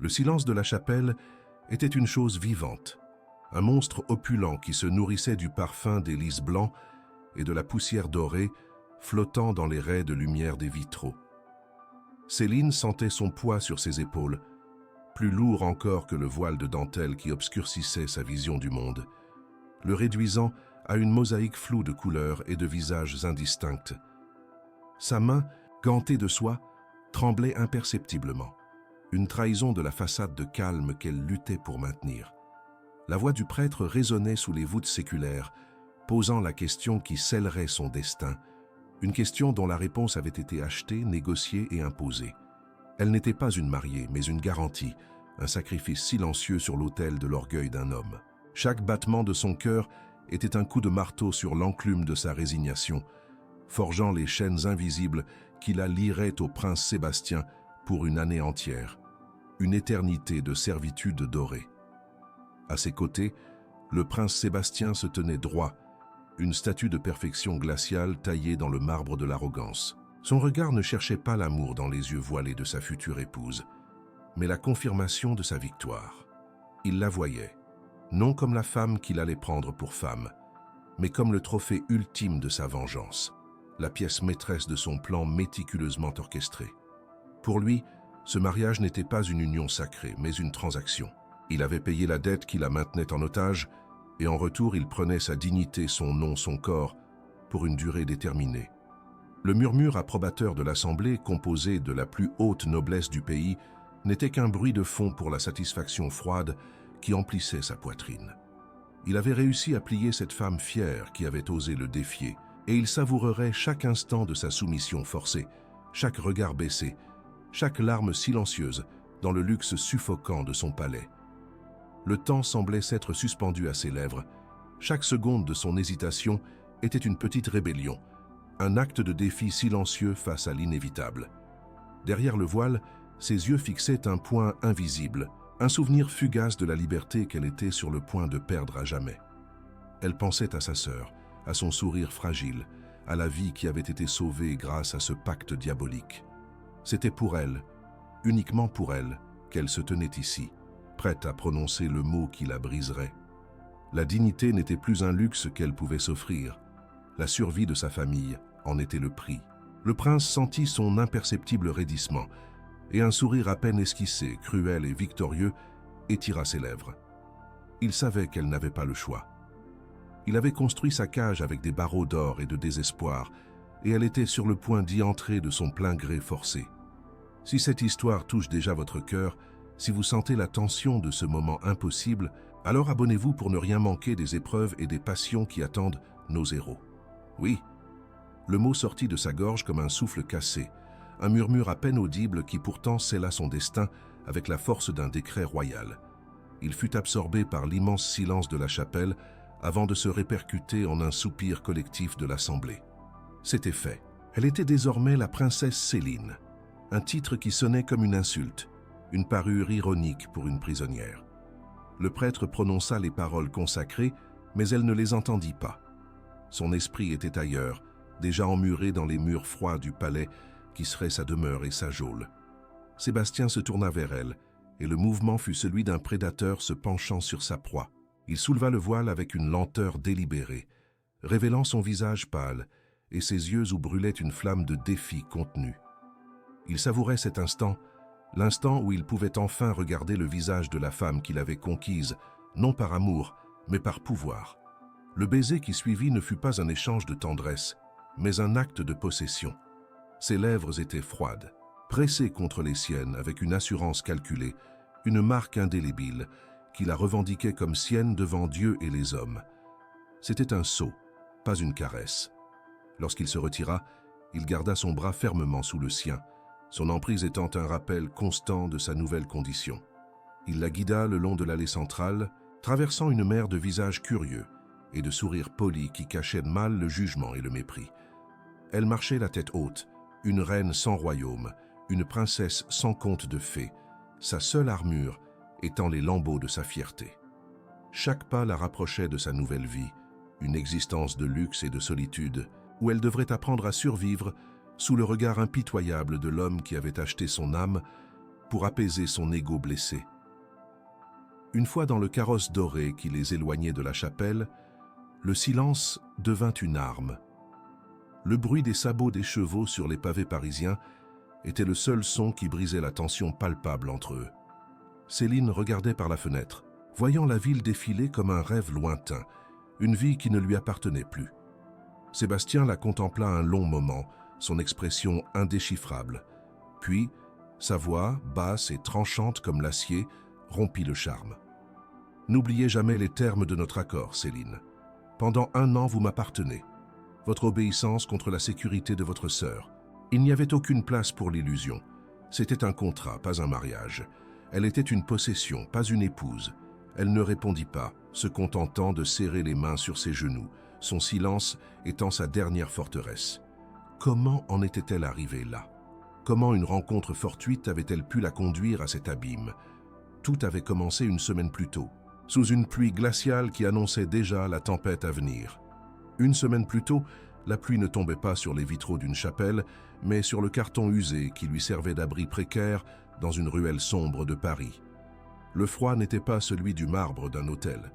Le silence de la chapelle était une chose vivante, un monstre opulent qui se nourrissait du parfum des lys blancs et de la poussière dorée flottant dans les raies de lumière des vitraux. Céline sentait son poids sur ses épaules, plus lourd encore que le voile de dentelle qui obscurcissait sa vision du monde, le réduisant à une mosaïque floue de couleurs et de visages indistincts. Sa main, gantée de soie, tremblait imperceptiblement, une trahison de la façade de calme qu'elle luttait pour maintenir. La voix du prêtre résonnait sous les voûtes séculaires, posant la question qui scellerait son destin, une question dont la réponse avait été achetée, négociée et imposée. Elle n'était pas une mariée, mais une garantie, un sacrifice silencieux sur l'autel de l'orgueil d'un homme. Chaque battement de son cœur était un coup de marteau sur l'enclume de sa résignation, forgeant les chaînes invisibles qui la lieraient au prince Sébastien pour une année entière, une éternité de servitude dorée. À ses côtés, le prince Sébastien se tenait droit, une statue de perfection glaciale taillée dans le marbre de l'arrogance. Son regard ne cherchait pas l'amour dans les yeux voilés de sa future épouse, mais la confirmation de sa victoire. Il la voyait, non comme la femme qu'il allait prendre pour femme, mais comme le trophée ultime de sa vengeance, la pièce maîtresse de son plan méticuleusement orchestré. Pour lui, ce mariage n'était pas une union sacrée, mais une transaction. Il avait payé la dette qui la maintenait en otage, et en retour il prenait sa dignité, son nom, son corps, pour une durée déterminée. Le murmure approbateur de l'Assemblée, composé de la plus haute noblesse du pays, n'était qu'un bruit de fond pour la satisfaction froide qui emplissait sa poitrine. Il avait réussi à plier cette femme fière qui avait osé le défier, et il savourerait chaque instant de sa soumission forcée, chaque regard baissé, chaque larme silencieuse dans le luxe suffocant de son palais. Le temps semblait s'être suspendu à ses lèvres. Chaque seconde de son hésitation était une petite rébellion, un acte de défi silencieux face à l'inévitable. Derrière le voile, ses yeux fixaient un point invisible, un souvenir fugace de la liberté qu'elle était sur le point de perdre à jamais. Elle pensait à sa sœur, à son sourire fragile, à la vie qui avait été sauvée grâce à ce pacte diabolique. C'était pour elle, uniquement pour elle, qu'elle se tenait ici, prête à prononcer le mot qui la briserait. La dignité n'était plus un luxe qu'elle pouvait s'offrir. La survie de sa famille en était le prix. Le prince sentit son imperceptible raidissement, et un sourire à peine esquissé, cruel et victorieux, étira ses lèvres. Il savait qu'elle n'avait pas le choix. Il avait construit sa cage avec des barreaux d'or et de désespoir, et elle était sur le point d'y entrer de son plein gré forcé. Si cette histoire touche déjà votre cœur, si vous sentez la tension de ce moment impossible, alors abonnez-vous pour ne rien manquer des épreuves et des passions qui attendent nos héros. Oui, le mot sortit de sa gorge comme un souffle cassé, un murmure à peine audible qui pourtant scella son destin avec la force d'un décret royal. Il fut absorbé par l'immense silence de la chapelle avant de se répercuter en un soupir collectif de l'Assemblée. C'était fait. Elle était désormais la princesse Céline, un titre qui sonnait comme une insulte, une parure ironique pour une prisonnière. Le prêtre prononça les paroles consacrées, mais elle ne les entendit pas. Son esprit était ailleurs, déjà emmuré dans les murs froids du palais qui serait sa demeure et sa geôle. Sébastien se tourna vers elle, et le mouvement fut celui d'un prédateur se penchant sur sa proie. Il souleva le voile avec une lenteur délibérée, révélant son visage pâle et ses yeux où brûlait une flamme de défi contenue. Il savourait cet instant, l'instant où il pouvait enfin regarder le visage de la femme qu'il avait conquise, non par amour, mais par pouvoir. Le baiser qui suivit ne fut pas un échange de tendresse, mais un acte de possession. Ses lèvres étaient froides, pressées contre les siennes avec une assurance calculée, une marque indélébile, qui la revendiquait comme sienne devant Dieu et les hommes. C'était un sceau, pas une caresse. Lorsqu'il se retira, il garda son bras fermement sous le sien, son emprise étant un rappel constant de sa nouvelle condition. Il la guida le long de l'allée centrale, traversant une mer de visages curieux et de sourires polis qui cachaient mal le jugement et le mépris. Elle marchait la tête haute, une reine sans royaume, une princesse sans conte de fées, sa seule armure étant les lambeaux de sa fierté. Chaque pas la rapprochait de sa nouvelle vie, une existence de luxe et de solitude, où elle devrait apprendre à survivre sous le regard impitoyable de l'homme qui avait acheté son âme pour apaiser son ego blessé. Une fois dans le carrosse doré qui les éloignait de la chapelle, le silence devint une arme. Le bruit des sabots des chevaux sur les pavés parisiens était le seul son qui brisait la tension palpable entre eux. Céline regardait par la fenêtre, voyant la ville défiler comme un rêve lointain, une vie qui ne lui appartenait plus. Sébastien la contempla un long moment, son expression indéchiffrable. Puis, sa voix, basse et tranchante comme l'acier, rompit le charme. « N'oubliez jamais les termes de notre accord, Céline. Pendant 1 an, vous m'appartenez. Votre obéissance contre la sécurité de votre sœur. Il n'y avait aucune place pour l'illusion. C'était un contrat, pas un mariage. Elle était une possession, pas une épouse. Elle ne répondit pas, se contentant de serrer les mains sur ses genoux, son silence étant sa dernière forteresse. Comment en était-elle arrivée là? Comment une rencontre fortuite avait-elle pu la conduire à cet abîme? Tout avait commencé une semaine plus tôt, sous une pluie glaciale qui annonçait déjà la tempête à venir. Une semaine plus tôt, la pluie ne tombait pas sur les vitraux d'une chapelle, mais sur le carton usé qui lui servait d'abri précaire dans une ruelle sombre de Paris. Le froid n'était pas celui du marbre d'un hôtel,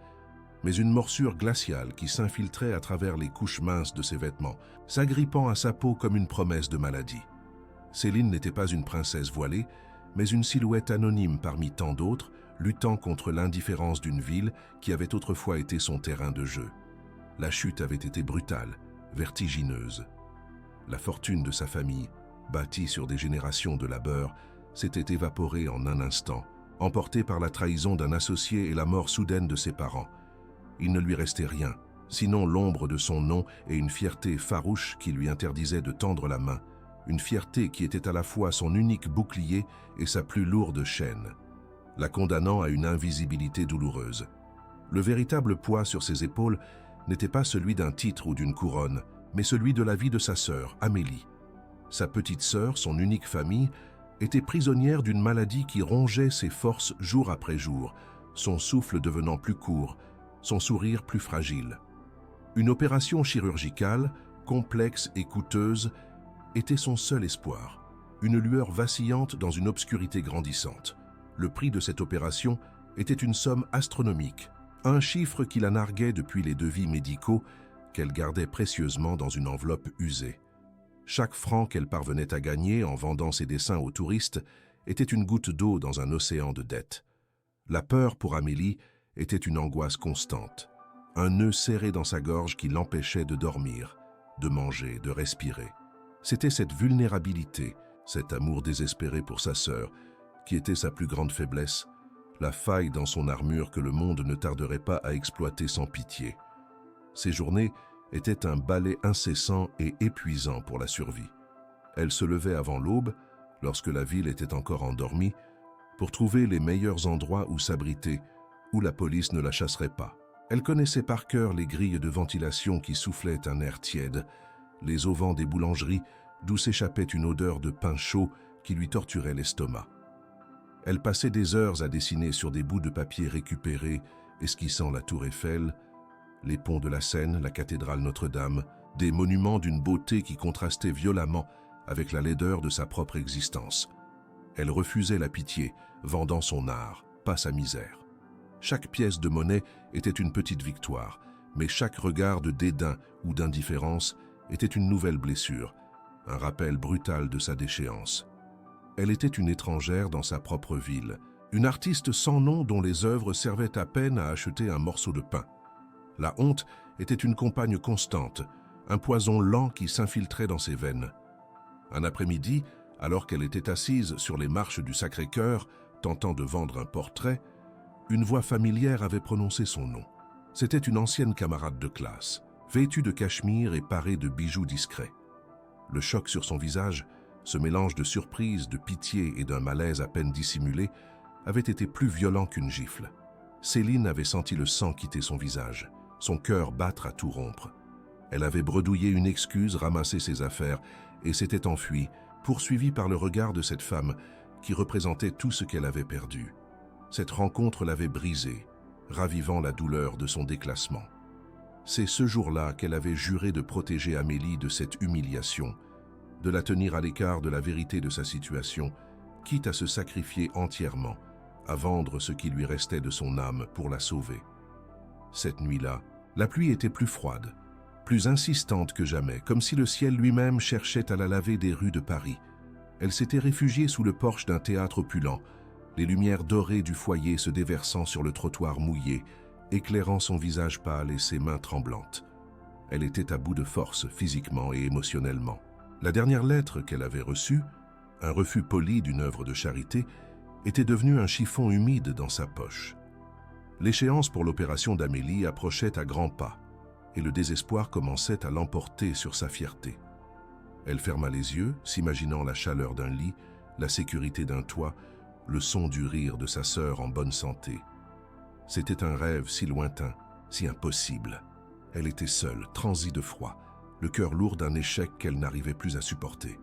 mais une morsure glaciale qui s'infiltrait à travers les couches minces de ses vêtements, s'agrippant à sa peau comme une promesse de maladie. Céline n'était pas une princesse voilée, mais une silhouette anonyme parmi tant d'autres, luttant contre l'indifférence d'une ville qui avait autrefois été son terrain de jeu. La chute avait été brutale, vertigineuse. La fortune de sa famille, bâtie sur des générations de labeur, s'était évaporée en un instant, emportée par la trahison d'un associé et la mort soudaine de ses parents. Il ne lui restait rien, sinon l'ombre de son nom et une fierté farouche qui lui interdisait de tendre la main, une fierté qui était à la fois son unique bouclier et sa plus lourde chaîne, la condamnant à une invisibilité douloureuse. Le véritable poids sur ses épaules n'était pas celui d'un titre ou d'une couronne, mais celui de la vie de sa sœur, Amélie. Sa petite sœur, son unique famille, était prisonnière d'une maladie qui rongeait ses forces jour après jour, son souffle devenant plus court, son sourire plus fragile. Une opération chirurgicale, complexe et coûteuse, était son seul espoir, une lueur vacillante dans une obscurité grandissante. Le prix de cette opération était une somme astronomique, un chiffre qui la narguait depuis les devis médicaux qu'elle gardait précieusement dans une enveloppe usée. Chaque franc qu'elle parvenait à gagner en vendant ses dessins aux touristes était une goutte d'eau dans un océan de dettes. La peur pour Amélie était une angoisse constante, un nœud serré dans sa gorge qui l'empêchait de dormir, de manger, de respirer. C'était cette vulnérabilité, cet amour désespéré pour sa sœur, qui était sa plus grande faiblesse, la faille dans son armure que le monde ne tarderait pas à exploiter sans pitié. Ses journées étaient un balai incessant et épuisant pour la survie. Elle se levait avant l'aube, lorsque la ville était encore endormie, pour trouver les meilleurs endroits où s'abriter, où la police ne la chasserait pas. Elle connaissait par cœur les grilles de ventilation qui soufflaient un air tiède, les auvents des boulangeries d'où s'échappait une odeur de pain chaud qui lui torturait l'estomac. Elle passait des heures à dessiner sur des bouts de papier récupérés, esquissant la tour Eiffel, les ponts de la Seine, la cathédrale Notre-Dame, des monuments d'une beauté qui contrastait violemment avec la laideur de sa propre existence. Elle refusait la pitié, vendant son art, pas sa misère. Chaque pièce de monnaie était une petite victoire, mais chaque regard de dédain ou d'indifférence était une nouvelle blessure, un rappel brutal de sa déchéance. Elle était une étrangère dans sa propre ville, une artiste sans nom dont les œuvres servaient à peine à acheter un morceau de pain. La honte était une compagne constante, un poison lent qui s'infiltrait dans ses veines. Un après-midi, alors qu'elle était assise sur les marches du Sacré-Cœur, tentant de vendre un portrait, une voix familière avait prononcé son nom. C'était une ancienne camarade de classe, vêtue de cachemire et parée de bijoux discrets. Le choc sur son visage, ce mélange de surprise, de pitié et d'un malaise à peine dissimulé, avait été plus violent qu'une gifle. Céline avait senti le sang quitter son visage, son cœur battre à tout rompre. Elle avait bredouillé une excuse, ramassé ses affaires et s'était enfuie, poursuivie par le regard de cette femme qui représentait tout ce qu'elle avait perdu. Cette rencontre l'avait brisée, ravivant la douleur de son déclassement. C'est ce jour-là qu'elle avait juré de protéger Amélie de cette humiliation, de la tenir à l'écart de la vérité de sa situation, quitte à se sacrifier entièrement, à vendre ce qui lui restait de son âme pour la sauver. Cette nuit-là, la pluie était plus froide, plus insistante que jamais, comme si le ciel lui-même cherchait à la laver des rues de Paris. Elle s'était réfugiée sous le porche d'un théâtre opulent, les lumières dorées du foyer se déversant sur le trottoir mouillé, éclairant son visage pâle et ses mains tremblantes. Elle était à bout de force physiquement et émotionnellement. La dernière lettre qu'elle avait reçue, un refus poli d'une œuvre de charité, était devenue un chiffon humide dans sa poche. L'échéance pour l'opération d'Amélie approchait à grands pas, et le désespoir commençait à l'emporter sur sa fierté. Elle ferma les yeux, s'imaginant la chaleur d'un lit, la sécurité d'un toit, le son du rire de sa sœur en bonne santé. C'était un rêve si lointain, si impossible. Elle était seule, transie de froid, le cœur lourd d'un échec qu'elle n'arrivait plus à supporter.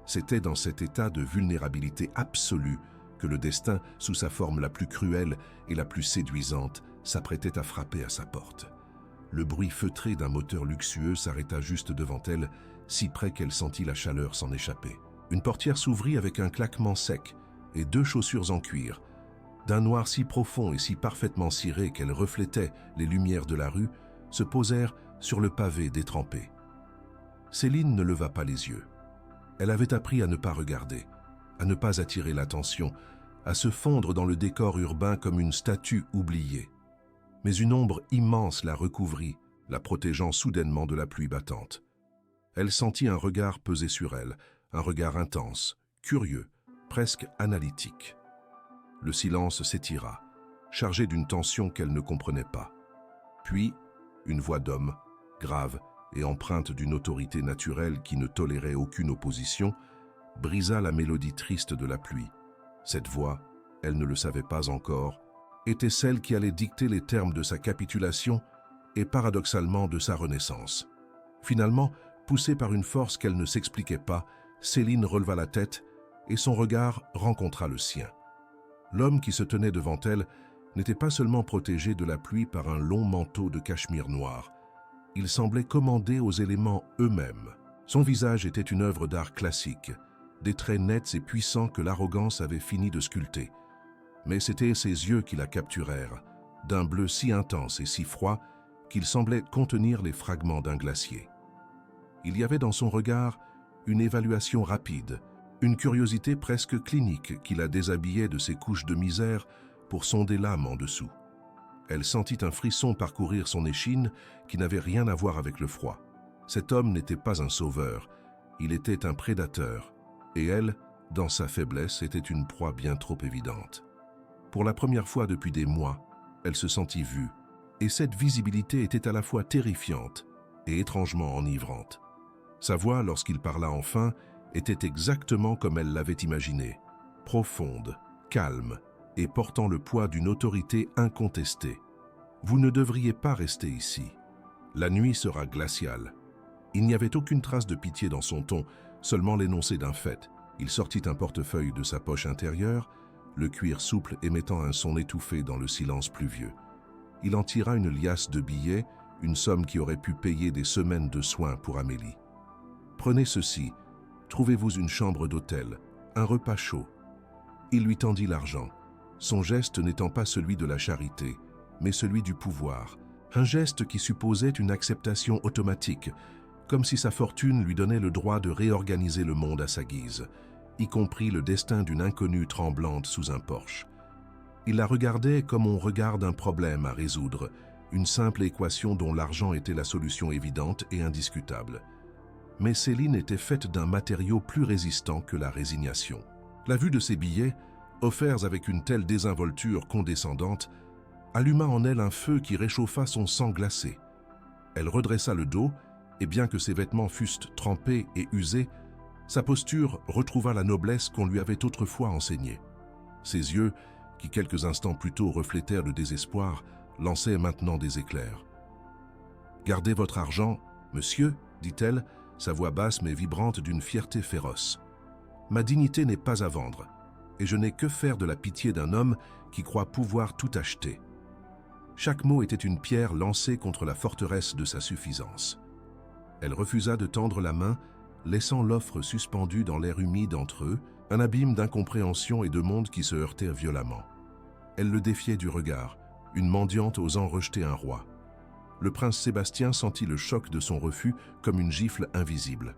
C'était dans cet état de vulnérabilité absolue que le destin, sous sa forme la plus cruelle et la plus séduisante, s'apprêtait à frapper à sa porte. Le bruit feutré d'un moteur luxueux s'arrêta juste devant elle, si près qu'elle sentit la chaleur s'en échapper. Une portière s'ouvrit avec un claquement sec, et 2 chaussures en cuir, d'un noir si profond et si parfaitement ciré qu'elles reflétaient les lumières de la rue, se posèrent sur le pavé détrempé. Céline ne leva pas les yeux. Elle avait appris à ne pas regarder, à ne pas attirer l'attention, à se fondre dans le décor urbain comme une statue oubliée. Mais une ombre immense la recouvrit, la protégeant soudainement de la pluie battante. Elle sentit un regard peser sur elle, un regard intense, curieux, presque analytique. Le silence s'étira, chargé d'une tension qu'elle ne comprenait pas. Puis, une voix d'homme, grave et empreinte d'une autorité naturelle qui ne tolérait aucune opposition, brisa la mélodie triste de la pluie. Cette voix, elle ne le savait pas encore, était celle qui allait dicter les termes de sa capitulation et paradoxalement de sa renaissance. Finalement, poussée par une force qu'elle ne s'expliquait pas, Céline releva la tête et son regard rencontra le sien. L'homme qui se tenait devant elle n'était pas seulement protégé de la pluie par un long manteau de cachemire noir. Il semblait commandé aux éléments eux-mêmes. Son visage était une œuvre d'art classique, des traits nets et puissants que l'arrogance avait fini de sculpter. Mais c'étaient ses yeux qui la capturèrent, d'un bleu si intense et si froid qu'il semblait contenir les fragments d'un glacier. Il y avait dans son regard une évaluation rapide, une curiosité presque clinique qui la déshabillait de ses couches de misère pour sonder l'âme en dessous. Elle sentit un frisson parcourir son échine qui n'avait rien à voir avec le froid. Cet homme n'était pas un sauveur, il était un prédateur, et elle, dans sa faiblesse, était une proie bien trop évidente. Pour la première fois depuis des mois, elle se sentit vue, et cette visibilité était à la fois terrifiante et étrangement enivrante. Sa voix, lorsqu'il parla enfin, était exactement comme elle l'avait imaginé, profonde, calme et portant le poids d'une autorité incontestée. Vous ne devriez pas rester ici. La nuit sera glaciale. Il n'y avait aucune trace de pitié dans son ton, seulement l'énoncé d'un fait. Il sortit un portefeuille de sa poche intérieure, le cuir souple émettant un son étouffé dans le silence pluvieux. Il en tira une liasse de billets, une somme qui aurait pu payer des semaines de soins pour Amélie. Prenez ceci. Trouvez-vous une chambre d'hôtel, un repas chaud. Il lui tendit l'argent, son geste n'étant pas celui de la charité, mais celui du pouvoir, un geste qui supposait une acceptation automatique, comme si sa fortune lui donnait le droit de réorganiser le monde à sa guise, y compris le destin d'une inconnue tremblante sous un porche. Il la regardait comme on regarde un problème à résoudre, une simple équation dont l'argent était la solution évidente et indiscutable. Mais Céline était faite d'un matériau plus résistant que la résignation. La vue de ces billets, offerts avec une telle désinvolture condescendante, alluma en elle un feu qui réchauffa son sang glacé. Elle redressa le dos, et bien que ses vêtements fussent trempés et usés, sa posture retrouva la noblesse qu'on lui avait autrefois enseignée. Ses yeux, qui quelques instants plus tôt reflétèrent le désespoir, lançaient maintenant des éclairs. « Gardez votre argent, monsieur, dit-elle, sa voix basse mais vibrante d'une fierté féroce. Ma dignité n'est pas à vendre, et je n'ai que faire de la pitié d'un homme qui croit pouvoir tout acheter. » Chaque mot était une pierre lancée contre la forteresse de sa suffisance. Elle refusa de tendre la main, laissant l'offre suspendue dans l'air humide entre eux, Un abîme d'incompréhension et de monde qui se heurtaient violemment. Elle le défiait du regard, une mendiante osant rejeter un roi. Le prince Sébastien sentit le choc de son refus comme une gifle invisible.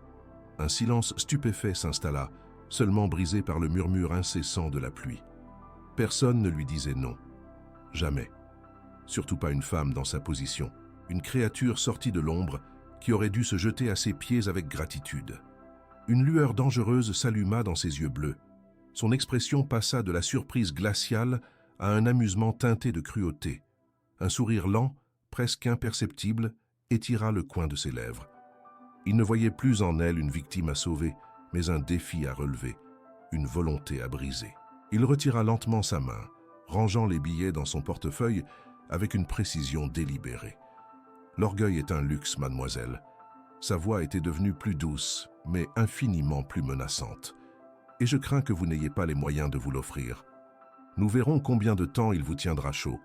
Un silence stupéfait s'installa, seulement brisé par le murmure incessant de la pluie. Personne ne lui disait non. Jamais. Surtout pas une femme dans sa position, une créature sortie de l'ombre qui aurait dû se jeter à ses pieds avec gratitude. Une lueur dangereuse s'alluma dans ses yeux bleus. Son expression passa de la surprise glaciale à un amusement teinté de cruauté. Un sourire lent, presque imperceptible, étira le coin de ses lèvres. Il ne voyait plus en elle une victime à sauver, mais un défi à relever, une volonté à briser. Il retira lentement sa main, rangeant les billets dans son portefeuille avec une précision délibérée. L'orgueil est un luxe, mademoiselle. Sa voix était devenue plus douce, mais infiniment plus menaçante. Et je crains que vous n'ayez pas les moyens de vous l'offrir. Nous verrons combien de temps il vous tiendra chaud.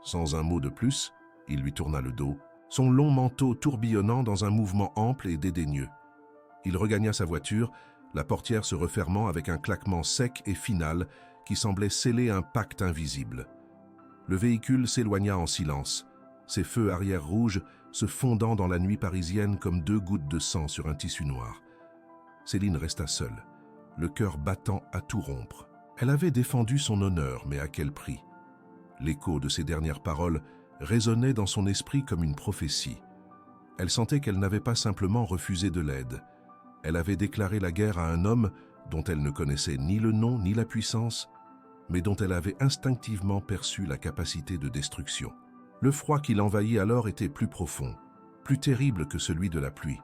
Sans un mot de plus, il lui tourna le dos, son long manteau tourbillonnant dans un mouvement ample et dédaigneux. Il regagna sa voiture, la portière se refermant avec un claquement sec et final qui semblait sceller un pacte invisible. Le véhicule s'éloigna en silence, ses feux arrière rouges se fondant dans la nuit parisienne comme 2 gouttes de sang sur un tissu noir. Céline resta seule, le cœur battant à tout rompre. Elle avait défendu son honneur, mais à quel prix? L'écho de ses dernières paroles résonnait dans son esprit comme une prophétie. Elle sentait qu'elle n'avait pas simplement refusé de l'aide. Elle avait déclaré la guerre à un homme dont elle ne connaissait ni le nom ni la puissance, mais dont elle avait instinctivement perçu la capacité de destruction. Le froid qui l'envahit alors était plus profond, plus terrible que celui de la pluie,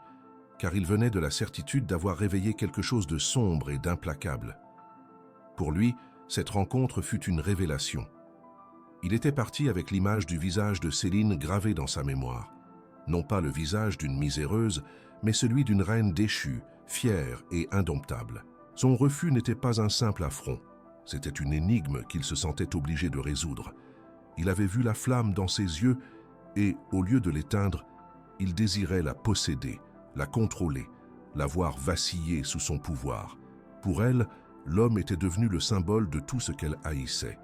car il venait de la certitude d'avoir réveillé quelque chose de sombre et d'implacable. Pour lui, cette rencontre fut une révélation. Il était parti avec l'image du visage de Céline gravée dans sa mémoire. Non pas le visage d'une miséreuse, mais celui d'une reine déchue, fière et indomptable. Son refus n'était pas un simple affront, c'était une énigme qu'il se sentait obligé de résoudre. Il avait vu la flamme dans ses yeux et, au lieu de l'éteindre, il désirait la posséder, la contrôler, la voir vaciller sous son pouvoir. Pour elle, l'homme était devenu le symbole de tout ce qu'elle haïssait.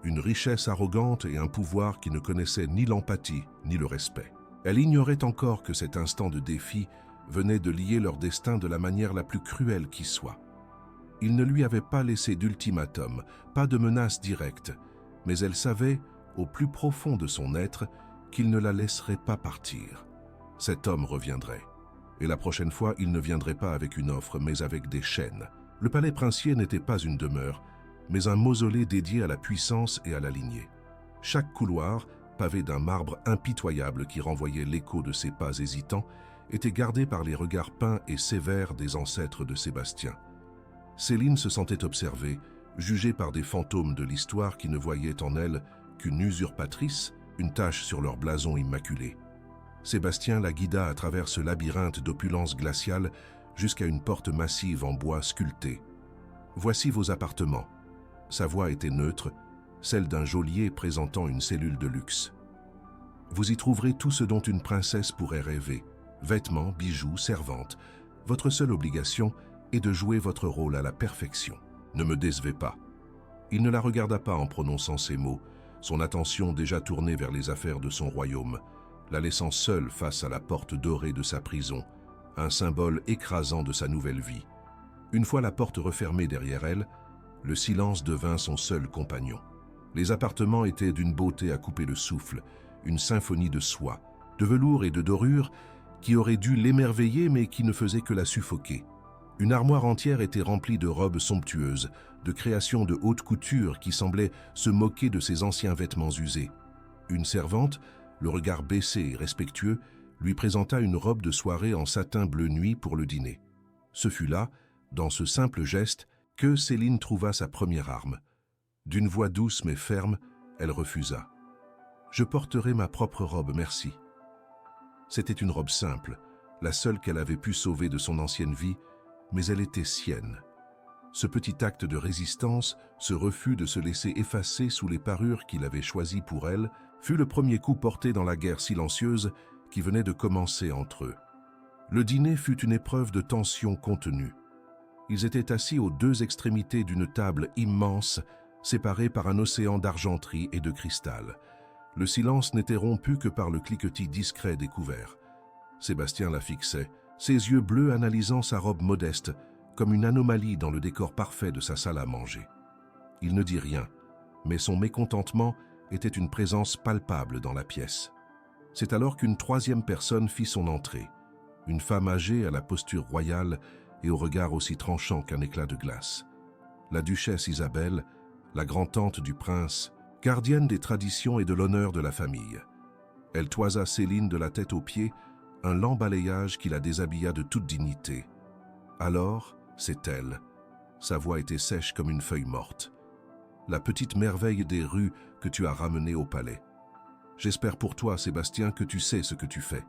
Une richesse arrogante et un pouvoir qui ne connaissaient ni l'empathie ni le respect. Elle ignorait encore que cet instant de défi venait de lier leur destin de la manière la plus cruelle qui soit. Il ne lui avait pas laissé d'ultimatum, pas de menace directe, mais elle savait, au plus profond de son être, qu'il ne la laisserait pas partir. Cet homme reviendrait. Et la prochaine fois, il ne viendrait pas avec une offre, mais avec des chaînes. Le palais princier n'était pas une demeure, mais un mausolée dédié à la puissance et à la lignée. Chaque couloir, pavé d'un marbre impitoyable qui renvoyait l'écho de ses pas hésitants, était gardé par les regards peints et sévères des ancêtres de Sébastien. Céline se sentait observée, jugée par des fantômes de l'histoire qui ne voyaient en elle qu'une usurpatrice, une tache sur leur blason immaculé. Sébastien la guida à travers ce labyrinthe d'opulence glaciale jusqu'à une porte massive en bois sculpté. « Voici vos appartements. » Sa voix était neutre, celle d'un geôlier présentant une cellule de luxe. « Vous y trouverez tout ce dont une princesse pourrait rêver. Vêtements, bijoux, servantes. Votre seule obligation est de jouer votre rôle à la perfection. Ne me décevez pas. » Il ne la regarda pas en prononçant ces mots, son attention déjà tournée vers les affaires de son royaume, la laissant seule face à la porte dorée de sa prison, un symbole écrasant de sa nouvelle vie. Une fois la porte refermée derrière elle, le silence devint son seul compagnon. Les appartements étaient d'une beauté à couper le souffle, une symphonie de soie, de velours et de dorure qui aurait dû l'émerveiller mais qui ne faisait que la suffoquer. Une armoire entière était remplie de robes somptueuses, de créations de haute couture qui semblaient se moquer de ses anciens vêtements usés. Une servante, le regard baissé et respectueux, lui présenta une robe de soirée en satin bleu nuit pour le dîner. Ce fut là, dans ce simple geste, que Céline trouva sa première arme. D'une voix douce mais ferme, elle refusa. « Je porterai ma propre robe, merci. » C'était une robe simple, la seule qu'elle avait pu sauver de son ancienne vie, mais elle était sienne. Ce petit acte de résistance, ce refus de se laisser effacer sous les parures qu'il avait choisies pour elle, fut le premier coup porté dans la guerre silencieuse qui venait de commencer entre eux. Le dîner fut une épreuve de tension contenue. Ils étaient assis aux deux extrémités d'une table immense, séparée par un océan d'argenterie et de cristal. Le silence n'était rompu que par le cliquetis discret des couverts. Sébastien la fixait, ses yeux bleus analysant sa robe modeste, comme une anomalie dans le décor parfait de sa salle à manger. Il ne dit rien, mais son mécontentement était une présence palpable dans la pièce. C'est alors qu'une troisième personne fit son entrée, une femme âgée à la posture royale et au regard aussi tranchant qu'un éclat de glace. La duchesse Isabelle, la grand-tante du prince, gardienne des traditions et de l'honneur de la famille. Elle toisa Céline de la tête aux pieds, un lent balayage qui la déshabilla de toute dignité. Alors, c'est elle. Sa voix était sèche comme une feuille morte. La petite merveille des rues que tu as ramenée au palais. J'espère pour toi, Sébastien, que tu sais ce que tu fais.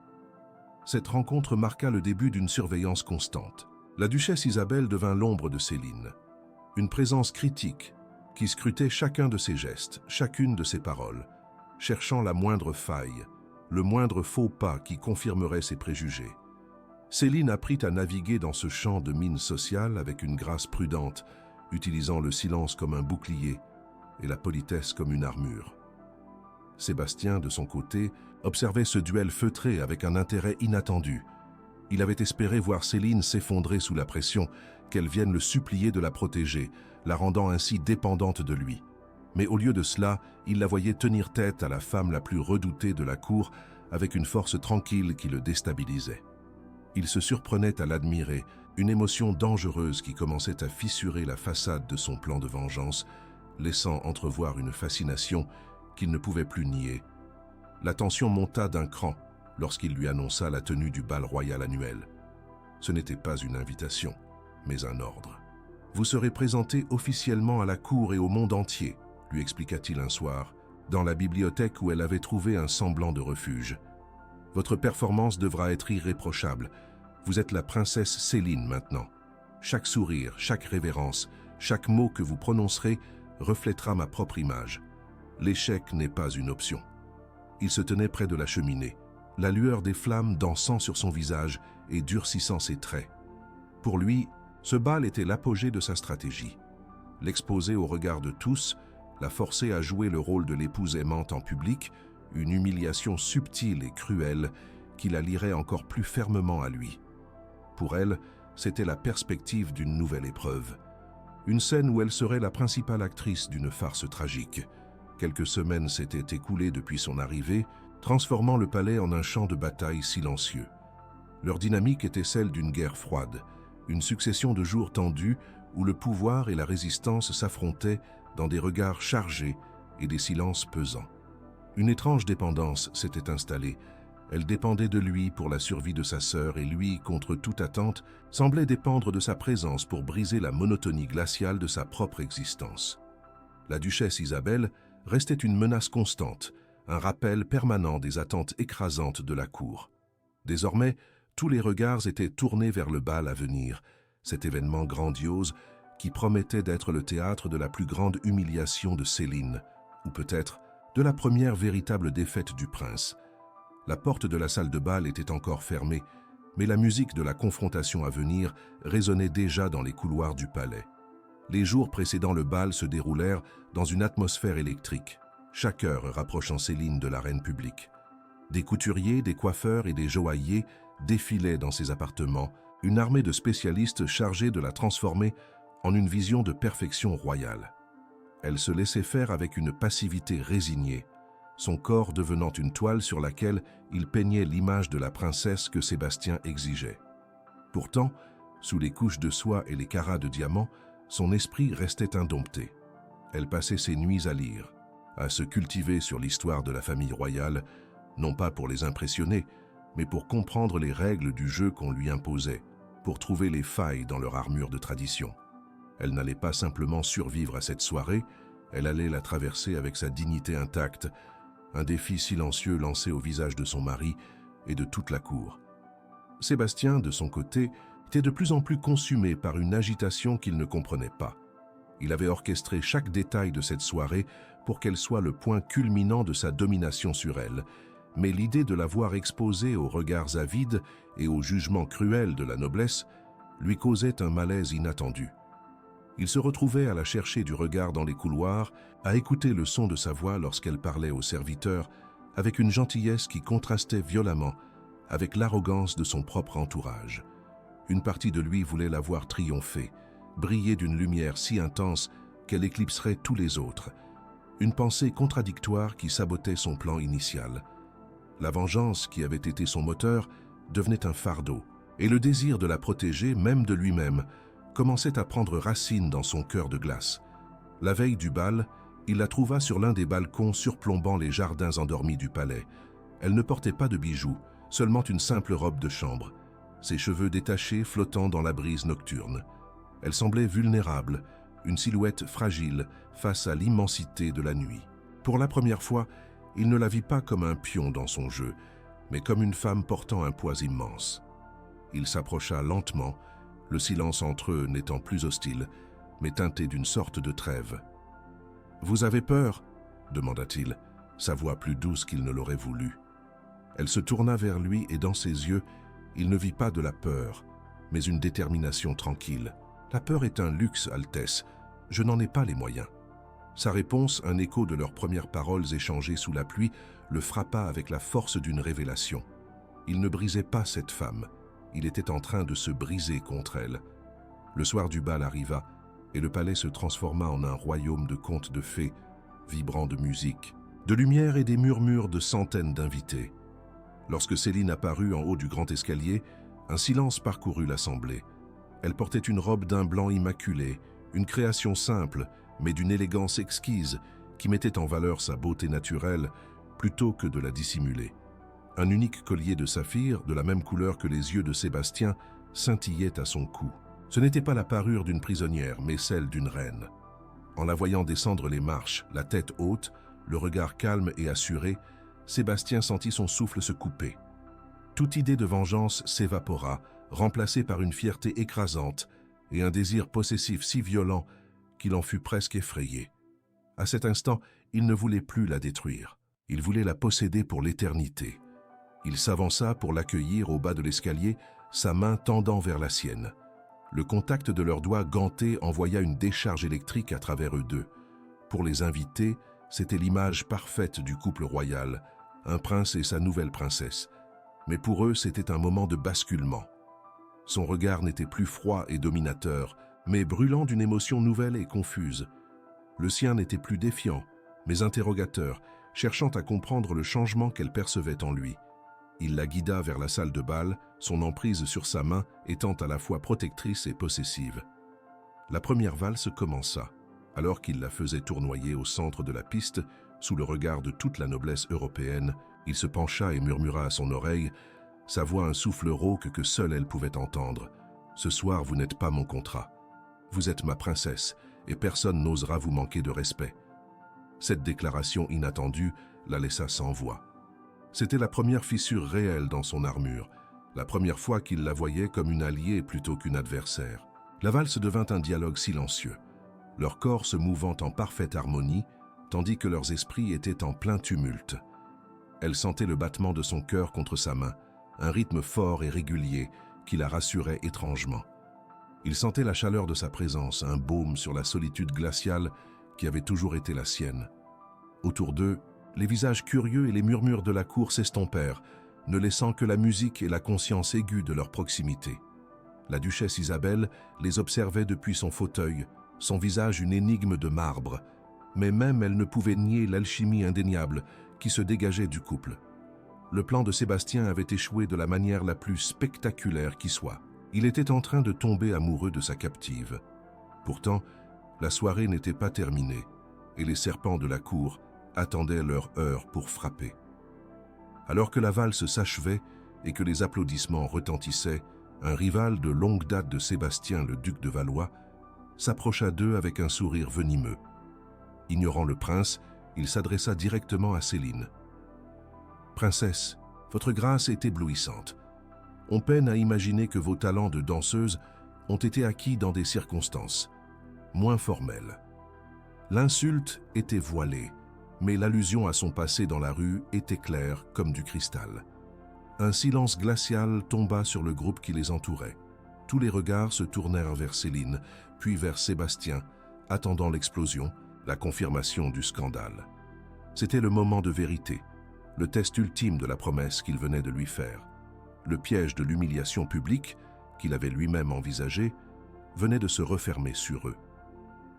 Cette rencontre marqua le début d'une surveillance constante. La duchesse Isabelle devint l'ombre de Céline. Une présence critique qui scrutait chacun de ses gestes, chacune de ses paroles, cherchant la moindre faille, le moindre faux pas qui confirmerait ses préjugés. Céline apprit à naviguer dans ce champ de mine sociale avec une grâce prudente, utilisant le silence comme un bouclier et la politesse comme une armure. Sébastien, de son côté, observait ce duel feutré avec un intérêt inattendu. Il avait espéré voir Céline s'effondrer sous la pression, qu'elle vienne le supplier de la protéger, la rendant ainsi dépendante de lui. Mais au lieu de cela, il la voyait tenir tête à la femme la plus redoutée de la cour avec une force tranquille qui le déstabilisait. Il se surprenait à l'admirer, une émotion dangereuse qui commençait à fissurer la façade de son plan de vengeance, laissant entrevoir une fascination qu'il ne pouvait plus nier. La tension monta d'un cran lorsqu'il lui annonça la tenue du bal royal annuel. Ce n'était pas une invitation, mais un ordre. « Vous serez présenté officiellement à la cour et au monde entier », lui expliqua-t-il un soir, dans la bibliothèque où elle avait trouvé un semblant de refuge. « Votre performance devra être irréprochable. Vous êtes la princesse Céline maintenant. Chaque sourire, chaque révérence, chaque mot que vous prononcerez reflètera ma propre image. L'échec n'est pas une option. » Il se tenait près de la cheminée, la lueur des flammes dansant sur son visage et durcissant ses traits. Pour lui, ce bal était l'apogée de sa stratégie. L'exposer au regard de tous, la forcer à jouer le rôle de l'épouse aimante en public, une humiliation subtile et cruelle qui la lierait encore plus fermement à lui. Pour elle, c'était la perspective d'une nouvelle épreuve. Une scène où elle serait la principale actrice d'une farce tragique. Quelques semaines s'étaient écoulées depuis son arrivée, transformant le palais en un champ de bataille silencieux. Leur dynamique était celle d'une guerre froide, une succession de jours tendus où le pouvoir et la résistance s'affrontaient dans des regards chargés et des silences pesants. Une étrange dépendance s'était installée. Elle dépendait de lui pour la survie de sa sœur et lui, contre toute attente, semblait dépendre de sa présence pour briser la monotonie glaciale de sa propre existence. La duchesse Isabelle restait une menace constante, un rappel permanent des attentes écrasantes de la cour. Désormais, tous les regards étaient tournés vers le bal à venir, cet événement grandiose qui promettait d'être le théâtre de la plus grande humiliation de Céline, ou peut-être de la première véritable défaite du prince. La porte de la salle de bal était encore fermée, mais la musique de la confrontation à venir résonnait déjà dans les couloirs du palais. Les jours précédant le bal se déroulèrent dans une atmosphère électrique, chaque heure rapprochant Céline de l'arène publique. Des couturiers, des coiffeurs et des joailliers défilaient dans ses appartements, une armée de spécialistes chargés de la transformer en une vision de perfection royale. Elle se laissait faire avec une passivité résignée, son corps devenant une toile sur laquelle il peignait l'image de la princesse que Sébastien exigeait. Pourtant, sous les couches de soie et les carats de diamants, son esprit restait indompté. Elle passait ses nuits à lire, à se cultiver sur l'histoire de la famille royale, non pas pour les impressionner, mais pour comprendre les règles du jeu qu'on lui imposait, pour trouver les failles dans leur armure de tradition. Elle n'allait pas simplement survivre à cette soirée, elle allait la traverser avec sa dignité intacte, un défi silencieux lancé au visage de son mari et de toute la cour. Sébastien, de son côté, était de plus en plus consumé par une agitation qu'il ne comprenait pas. Il avait orchestré chaque détail de cette soirée pour qu'elle soit le point culminant de sa domination sur elle, mais l'idée de la voir exposée aux regards avides et aux jugements cruels de la noblesse lui causait un malaise inattendu. Il se retrouvait à la chercher du regard dans les couloirs, à écouter le son de sa voix lorsqu'elle parlait aux serviteurs, avec une gentillesse qui contrastait violemment avec l'arrogance de son propre entourage. Une partie de lui voulait la voir triompher, briller d'une lumière si intense qu'elle éclipserait tous les autres. Une pensée contradictoire qui sabotait son plan initial. La vengeance, qui avait été son moteur, devenait un fardeau, et le désir de la protéger, même de lui-même, commençait à prendre racine dans son cœur de glace. La veille du bal, il la trouva sur l'un des balcons surplombant les jardins endormis du palais. Elle ne portait pas de bijoux, seulement une simple robe de chambre, ses cheveux détachés flottant dans la brise nocturne. Elle semblait vulnérable, une silhouette fragile face à l'immensité de la nuit. Pour la première fois, il ne la vit pas comme un pion dans son jeu, mais comme une femme portant un poids immense. Il s'approcha lentement, le silence entre eux n'étant plus hostile, mais teinté d'une sorte de trêve. « Vous avez peur ?» demanda-t-il, sa voix plus douce qu'il ne l'aurait voulu. Elle se tourna vers lui et dans ses yeux, il ne vit pas de la peur, mais une détermination tranquille. « La peur est un luxe, Altesse. Je n'en ai pas les moyens. » Sa réponse, un écho de leurs premières paroles échangées sous la pluie, le frappa avec la force d'une révélation. Il ne brisait pas cette femme. Il était en train de se briser contre elle. Le soir du bal arriva, et le palais se transforma en un royaume de contes de fées, vibrant de musique, de lumière et des murmures de centaines d'invités. Lorsque Céline apparut en haut du grand escalier, un silence parcourut l'assemblée. Elle portait une robe d'un blanc immaculé, une création simple, mais d'une élégance exquise, qui mettait en valeur sa beauté naturelle plutôt que de la dissimuler. Un unique collier de saphir, de la même couleur que les yeux de Sébastien, scintillait à son cou. Ce n'était pas la parure d'une prisonnière, mais celle d'une reine. En la voyant descendre les marches, la tête haute, le regard calme et assuré, Sébastien sentit son souffle se couper. Toute idée de vengeance s'évapora, remplacée par une fierté écrasante et un désir possessif si violent qu'il en fut presque effrayé. À cet instant, il ne voulait plus la détruire. Il voulait la posséder pour l'éternité. Il s'avança pour l'accueillir au bas de l'escalier, sa main tendant vers la sienne. Le contact de leurs doigts gantés envoya une décharge électrique à travers eux deux. Pour les invités, c'était l'image parfaite du couple royal, un prince et sa nouvelle princesse. Mais pour eux, c'était un moment de basculement. Son regard n'était plus froid et dominateur, mais brûlant d'une émotion nouvelle et confuse. Le sien n'était plus défiant, mais interrogateur, cherchant à comprendre le changement qu'elle percevait en lui. Il la guida vers la salle de bal, son emprise sur sa main étant à la fois protectrice et possessive. La première valse commença, alors qu'il la faisait tournoyer au centre de la piste, sous le regard de toute la noblesse européenne. Il se pencha et murmura à son oreille, sa voix un souffle rauque que seule elle pouvait entendre. « Ce soir, vous n'êtes pas mon contrat. Vous êtes ma princesse, et personne n'osera vous manquer de respect. » Cette déclaration inattendue la laissa sans voix. C'était la première fissure réelle dans son armure, la première fois qu'il la voyait comme une alliée plutôt qu'une adversaire. La valse devint un dialogue silencieux, leurs corps se mouvant en parfaite harmonie, tandis que leurs esprits étaient en plein tumulte. Elle sentait le battement de son cœur contre sa main, un rythme fort et régulier qui la rassurait étrangement. Il sentait la chaleur de sa présence, un baume sur la solitude glaciale qui avait toujours été la sienne. Autour d'eux, les visages curieux et les murmures de la cour s'estompèrent, ne laissant que la musique et la conscience aiguë de leur proximité. La duchesse Isabelle les observait depuis son fauteuil, son visage une énigme de marbre, mais même elle ne pouvait nier l'alchimie indéniable qui se dégageait du couple. Le plan de Sébastien avait échoué de la manière la plus spectaculaire qui soit. Il était en train de tomber amoureux de sa captive. Pourtant, la soirée n'était pas terminée, et les serpents de la cour attendaient leur heure pour frapper. Alors que la valse s'achevait et que les applaudissements retentissaient, un rival de longue date de Sébastien, le duc de Valois, s'approcha d'eux avec un sourire venimeux. Ignorant le prince, il s'adressa directement à Céline. « Princesse, votre grâce est éblouissante. On peine à imaginer que vos talents de danseuse ont été acquis dans des circonstances moins formelles. » L'insulte était voilée, mais l'allusion à son passé dans la rue était claire comme du cristal. Un silence glacial tomba sur le groupe qui les entourait. Tous les regards se tournèrent vers Céline, puis vers Sébastien, attendant l'explosion, la confirmation du scandale. C'était le moment de vérité, le test ultime de la promesse qu'il venait de lui faire. Le piège de l'humiliation publique, qu'il avait lui-même envisagé, venait de se refermer sur eux.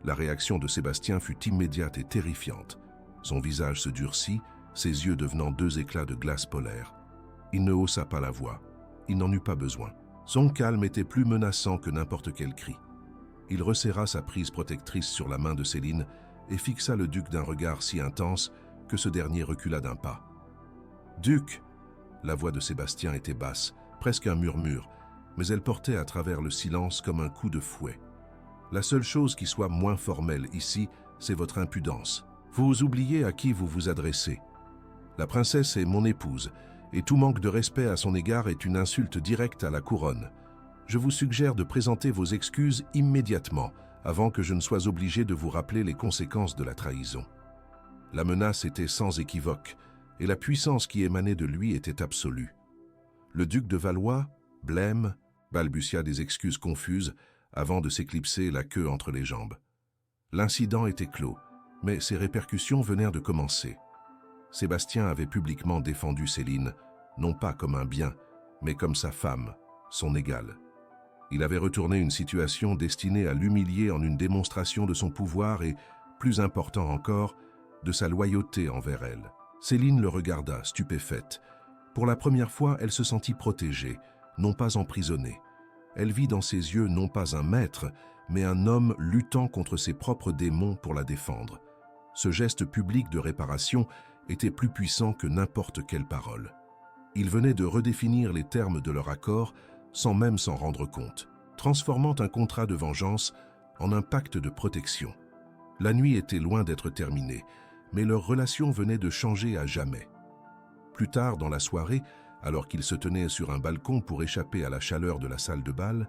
La réaction de Sébastien fut immédiate et terrifiante. Son visage se durcit, ses yeux devenant deux éclats de glace polaire. Il ne haussa pas la voix. Il n'en eut pas besoin. Son calme était plus menaçant que n'importe quel cri. Il resserra sa prise protectrice sur la main de Céline et fixa le duc d'un regard si intense que ce dernier recula d'un pas. « Duc !» La voix de Sébastien était basse, presque un murmure, mais elle portait à travers le silence comme un coup de fouet. « La seule chose qui soit moins formelle ici, c'est votre impudence. Vous oubliez à qui vous vous adressez. La princesse est mon épouse, et tout manque de respect à son égard est une insulte directe à la couronne. Je vous suggère de présenter vos excuses immédiatement, avant que je ne sois obligé de vous rappeler les conséquences de la trahison. » La menace était sans équivoque, et la puissance qui émanait de lui était absolue. Le duc de Valois, blême, balbutia des excuses confuses avant de s'éclipser la queue entre les jambes. L'incident était clos, mais ses répercussions venèrent de commencer. Sébastien avait publiquement défendu Céline, non pas comme un bien, mais comme sa femme, son égale. Il avait retourné une situation destinée à l'humilier en une démonstration de son pouvoir et, plus important encore, de sa loyauté envers elle. Céline le regarda, stupéfaite. Pour la première fois, elle se sentit protégée, non pas emprisonnée. Elle vit dans ses yeux non pas un maître, mais un homme luttant contre ses propres démons pour la défendre. Ce geste public de réparation était plus puissant que n'importe quelle parole. Il venait de redéfinir les termes de leur accord sans même s'en rendre compte, transformant un contrat de vengeance en un pacte de protection. La nuit était loin d'être terminée, mais leur relation venait de changer à jamais. Plus tard dans la soirée, alors qu'ils se tenaient sur un balcon pour échapper à la chaleur de la salle de bal,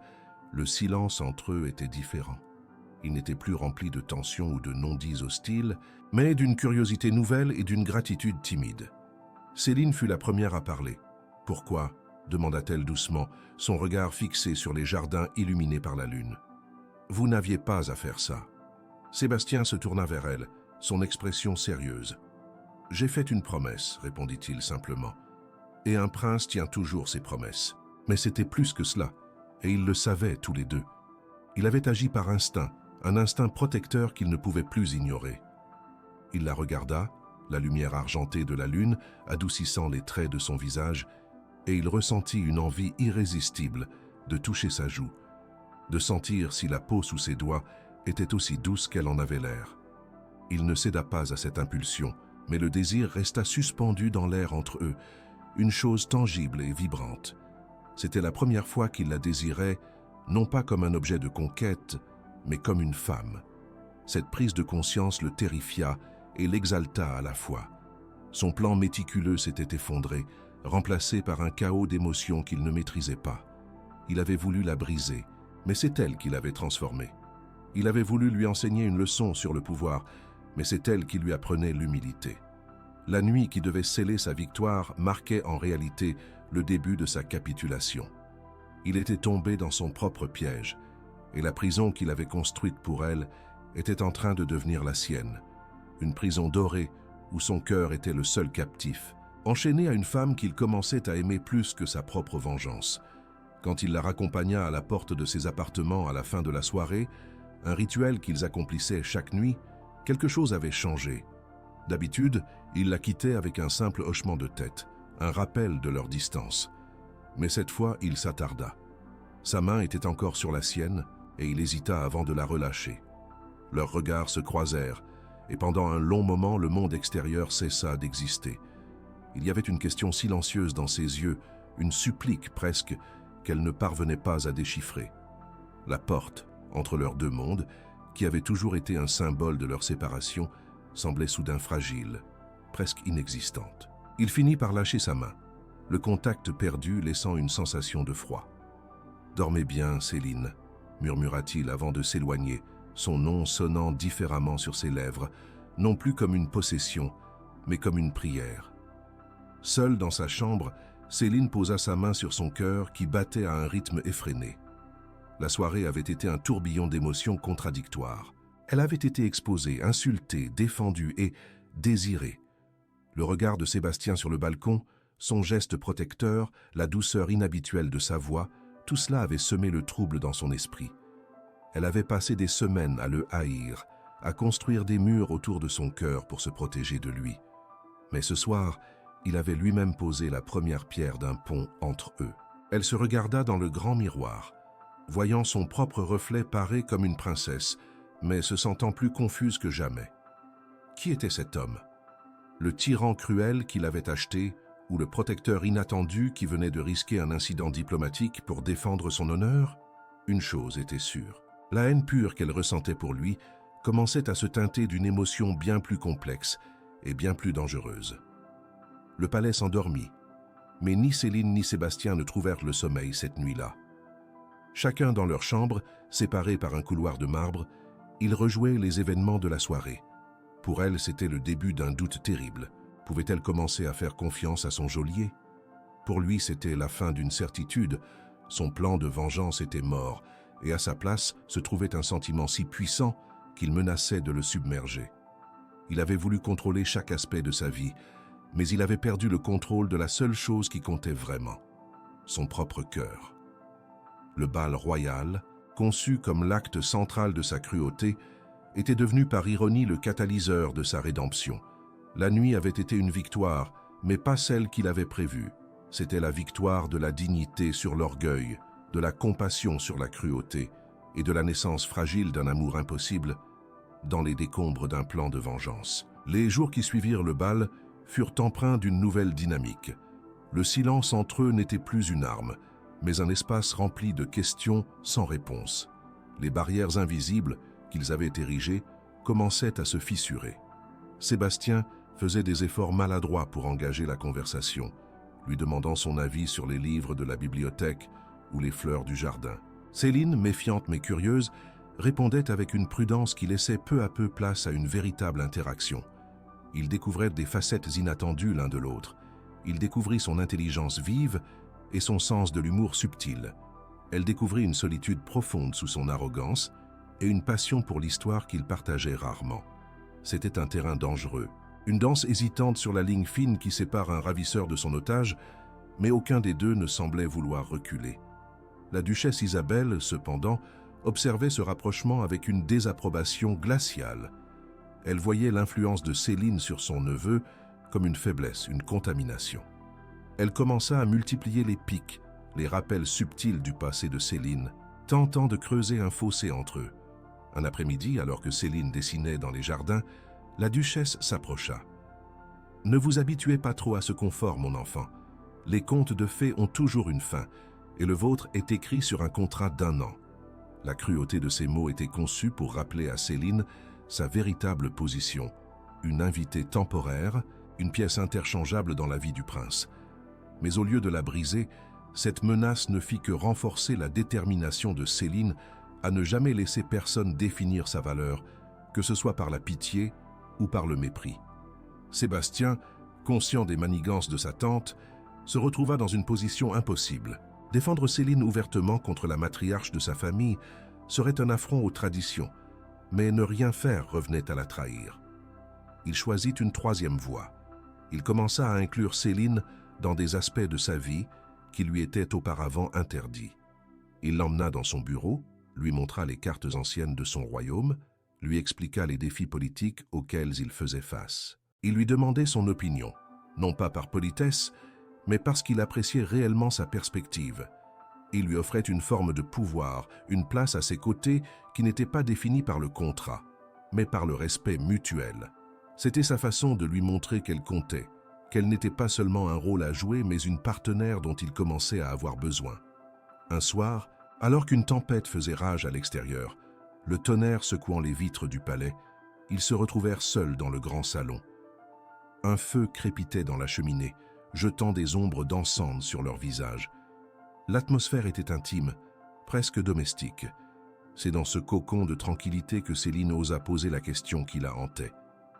le silence entre eux était différent. Il n'était plus rempli de tensions ou de non-dits hostiles, mais d'une curiosité nouvelle et d'une gratitude timide. Céline fut la première à parler. « Pourquoi ?» demanda-t-elle doucement, son regard fixé sur les jardins illuminés par la lune. « Vous n'aviez pas à faire ça. » Sébastien se tourna vers elle, son expression sérieuse. « J'ai fait une promesse, répondit-il simplement. Et un prince tient toujours ses promesses. Mais c'était plus que cela, et ils le savaient tous les deux. Il avait agi par instinct, un instinct protecteur qu'il ne pouvait plus ignorer. Il la regarda, la lumière argentée de la lune adoucissant les traits de son visage, et il ressentit une envie irrésistible de toucher sa joue, de sentir si la peau sous ses doigts était aussi douce qu'elle en avait l'air. Il ne céda pas à cette impulsion, mais le désir resta suspendu dans l'air entre eux, une chose tangible et vibrante. C'était la première fois qu'il la désirait, non pas comme un objet de conquête, mais comme une femme. Cette prise de conscience le terrifia et l'exalta à la fois. Son plan méticuleux s'était effondré, remplacé par un chaos d'émotions qu'il ne maîtrisait pas. Il avait voulu la briser, mais c'est elle qui l'avait transformée. Il avait voulu lui enseigner une leçon sur le pouvoir, mais c'est elle qui lui apprenait l'humilité. La nuit qui devait sceller sa victoire marquait en réalité le début de sa capitulation. Il était tombé dans son propre piège, et la prison qu'il avait construite pour elle était en train de devenir la sienne. Une prison dorée où son cœur était le seul captif, enchaîné à une femme qu'il commençait à aimer plus que sa propre vengeance. Quand il la raccompagna à la porte de ses appartements à la fin de la soirée, un rituel qu'ils accomplissaient chaque nuit, quelque chose avait changé. D'habitude, il la quittait avec un simple hochement de tête, un rappel de leur distance. Mais cette fois, il s'attarda. Sa main était encore sur la sienne, et il hésita avant de la relâcher. Leurs regards se croisèrent, et pendant un long moment, le monde extérieur cessa d'exister. Il y avait une question silencieuse dans ses yeux, une supplique presque, qu'elle ne parvenait pas à déchiffrer. La porte, entre leurs deux mondes, qui avait toujours été un symbole de leur séparation, semblait soudain fragile, presque inexistante. Il finit par lâcher sa main, le contact perdu laissant une sensation de froid. « Dormez bien, Céline », murmura-t-il avant de s'éloigner, son nom sonnant différemment sur ses lèvres, non plus comme une possession, mais comme une prière. Seule dans sa chambre, Céline posa sa main sur son cœur qui battait à un rythme effréné. La soirée avait été un tourbillon d'émotions contradictoires. Elle avait été exposée, insultée, défendue et désirée. Le regard de Sébastien sur le balcon, son geste protecteur, la douceur inhabituelle de sa voix, tout cela avait semé le trouble dans son esprit. Elle avait passé des semaines à le haïr, à construire des murs autour de son cœur pour se protéger de lui. Mais ce soir, il avait lui-même posé la première pierre d'un pont entre eux. Elle se regarda dans le grand miroir, voyant son propre reflet paré comme une princesse, mais se sentant plus confuse que jamais. Qui était cet homme? Le tyran cruel qui l'avait acheté ou le protecteur inattendu qui venait de risquer un incident diplomatique pour défendre son honneur? Une chose était sûre. La haine pure qu'elle ressentait pour lui commençait à se teinter d'une émotion bien plus complexe et bien plus dangereuse. Le palais s'endormit, mais ni Céline ni Sébastien ne trouvèrent le sommeil cette nuit-là. Chacun dans leur chambre, séparés par un couloir de marbre, ils rejouaient les événements de la soirée. Pour elle, c'était le début d'un doute terrible. Pouvait-elle commencer à faire confiance à son geôlier? Pour lui, c'était la fin d'une certitude. Son plan de vengeance était mort, et à sa place se trouvait un sentiment si puissant qu'il menaçait de le submerger. Il avait voulu contrôler chaque aspect de sa vie, mais il avait perdu le contrôle de la seule chose qui comptait vraiment, son propre cœur. Le bal royal, conçu comme l'acte central de sa cruauté, était devenu par ironie le catalyseur de sa rédemption. La nuit avait été une victoire, mais pas celle qu'il avait prévue. C'était la victoire de la dignité sur l'orgueil, de la compassion sur la cruauté et de la naissance fragile d'un amour impossible dans les décombres d'un plan de vengeance. Les jours qui suivirent le bal furent empreints d'une nouvelle dynamique. Le silence entre eux n'était plus une arme, mais un espace rempli de questions sans réponse. Les barrières invisibles qu'ils avaient érigées commençaient à se fissurer. Sébastien faisait des efforts maladroits pour engager la conversation, lui demandant son avis sur les livres de la bibliothèque ou les fleurs du jardin. Céline, méfiante mais curieuse, répondait avec une prudence qui laissait peu à peu place à une véritable interaction. Ils découvraient des facettes inattendues l'un de l'autre. Il découvrit son intelligence vive et son sens de l'humour subtil. Elle découvrit une solitude profonde sous son arrogance et une passion pour l'histoire qu'ils partageaient rarement. C'était un terrain dangereux, une danse hésitante sur la ligne fine qui sépare un ravisseur de son otage, mais aucun des deux ne semblait vouloir reculer. La duchesse Isabelle, cependant, observait ce rapprochement avec une désapprobation glaciale. Elle voyait l'influence de Céline sur son neveu comme une faiblesse, une contamination. Elle commença à multiplier les piques, les rappels subtils du passé de Céline, tentant de creuser un fossé entre eux. Un après-midi, alors que Céline dessinait dans les jardins, la duchesse s'approcha. « Ne vous habituez pas trop à ce confort, mon enfant. Les contes de fées ont toujours une fin, et le vôtre est écrit sur un contrat d'1 an. » La cruauté de ces mots était conçue pour rappeler à Céline sa véritable position, une invitée temporaire, une pièce interchangeable dans la vie du prince. Mais au lieu de la briser, cette menace ne fit que renforcer la détermination de Céline à ne jamais laisser personne définir sa valeur, que ce soit par la pitié ou par le mépris. Sébastien, conscient des manigances de sa tante, se retrouva dans une position impossible. Défendre Céline ouvertement contre la matriarche de sa famille serait un affront aux traditions, mais ne rien faire revenait à la trahir. Il choisit une troisième voie. Il commença à inclure Céline dans des aspects de sa vie qui lui étaient auparavant interdits. Il l'emmena dans son bureau, lui montra les cartes anciennes de son royaume, lui expliqua les défis politiques auxquels il faisait face. Il lui demandait son opinion, non pas par politesse, mais parce qu'il appréciait réellement sa perspective. Il lui offrait une forme de pouvoir, une place à ses côtés qui n'était pas définie par le contrat, mais par le respect mutuel. C'était sa façon de lui montrer qu'elle comptait, qu'elle n'était pas seulement un rôle à jouer, mais une partenaire dont il commençait à avoir besoin. Un soir, alors qu'une tempête faisait rage à l'extérieur, le tonnerre secouant les vitres du palais, ils se retrouvèrent seuls dans le grand salon. Un feu crépitait dans la cheminée, jetant des ombres dansantes sur leurs visages. L'atmosphère était intime, presque domestique. C'est dans ce cocon de tranquillité que Céline osa poser la question qui la hantait.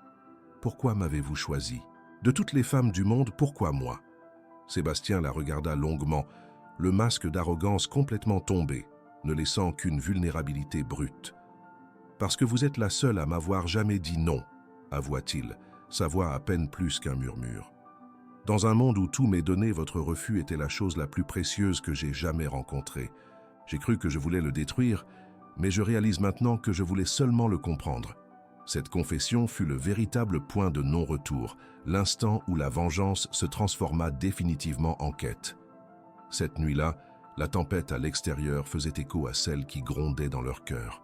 « Pourquoi m'avez-vous choisi? De toutes les femmes du monde, pourquoi moi ?» Sébastien la regarda longuement, le masque d'arrogance complètement tombé. ne laissant qu'une vulnérabilité brute. « Parce que vous êtes la seule à m'avoir jamais dit non », avoua-t-il, sa voix à peine plus qu'un murmure. « Dans un monde où tout m'est donné, votre refus était la chose la plus précieuse que j'ai jamais rencontrée. J'ai cru que je voulais le détruire, mais je réalise maintenant que je voulais seulement le comprendre. » Cette confession fut le véritable point de non-retour, l'instant où la vengeance se transforma définitivement en quête. Cette nuit-là, la tempête à l'extérieur faisait écho à celle qui grondait dans leur cœur.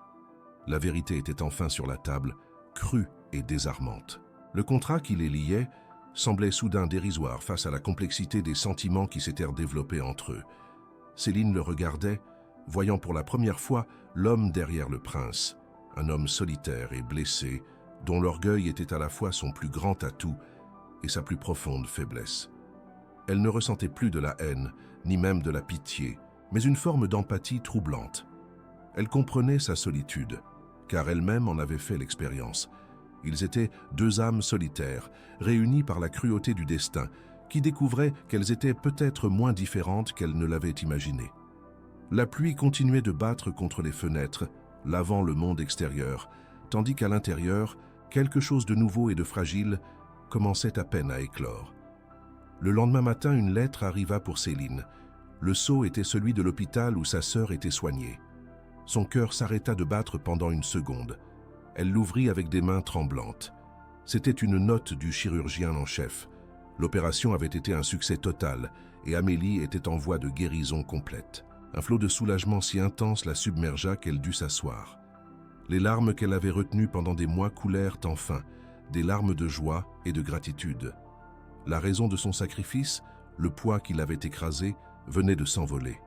La vérité était enfin sur la table, crue et désarmante. Le contrat qui les liait semblait soudain dérisoire face à la complexité des sentiments qui s'étaient développés entre eux. Céline le regardait, voyant pour la première fois l'homme derrière le prince, un homme solitaire et blessé, dont l'orgueil était à la fois son plus grand atout et sa plus profonde faiblesse. Elle ne ressentait plus de la haine, ni même de la pitié, mais une forme d'empathie troublante. Elle comprenait sa solitude, car elle-même en avait fait l'expérience. Ils étaient deux âmes solitaires, réunies par la cruauté du destin, qui découvraient qu'elles étaient peut-être moins différentes qu'elles ne l'avaient imaginé. La pluie continuait de battre contre les fenêtres, lavant le monde extérieur, tandis qu'à l'intérieur, quelque chose de nouveau et de fragile commençait à peine à éclore. Le lendemain matin, une lettre arriva pour Céline. Le sceau était celui de l'hôpital où sa sœur était soignée. Son cœur s'arrêta de battre pendant une seconde. Elle l'ouvrit avec des mains tremblantes. C'était une note du chirurgien en chef. L'opération avait été un succès total et Amélie était en voie de guérison complète. Un flot de soulagement si intense la submergea qu'elle dut s'asseoir. Les larmes qu'elle avait retenues pendant des mois coulèrent enfin, des larmes de joie et de gratitude. La raison de son sacrifice, le poids qui l'avait écrasé, venait de s'envoler.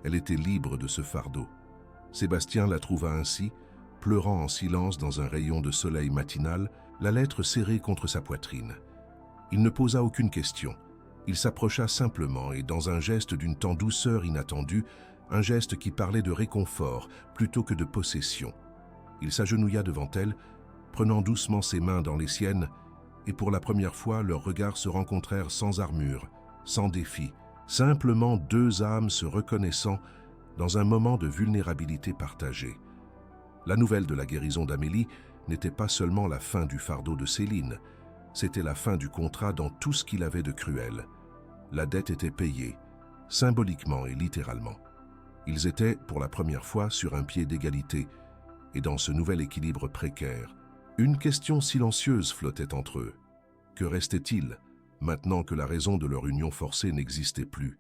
Elle était libre de ce fardeau. Sébastien la trouva ainsi, pleurant en silence dans un rayon de soleil matinal, la lettre serrée contre sa poitrine. Il ne posa aucune question. Il s'approcha simplement et dans un geste d'une tant douceur inattendue, un geste qui parlait de réconfort plutôt que de possession. Il s'agenouilla devant elle, prenant doucement ses mains dans les siennes, et pour la première fois, leurs regards se rencontrèrent sans armure, sans défi, simplement deux âmes se reconnaissant dans un moment de vulnérabilité partagée. La nouvelle de la guérison d'Amélie n'était pas seulement la fin du fardeau de Céline, c'était la fin du contrat dans tout ce qu'il avait de cruel. La dette était payée, symboliquement et littéralement. Ils étaient, pour la première fois, sur un pied d'égalité, et dans ce nouvel équilibre précaire, une question silencieuse flottait entre eux. Que restait-il, maintenant que la raison de leur union forcée n'existait plus?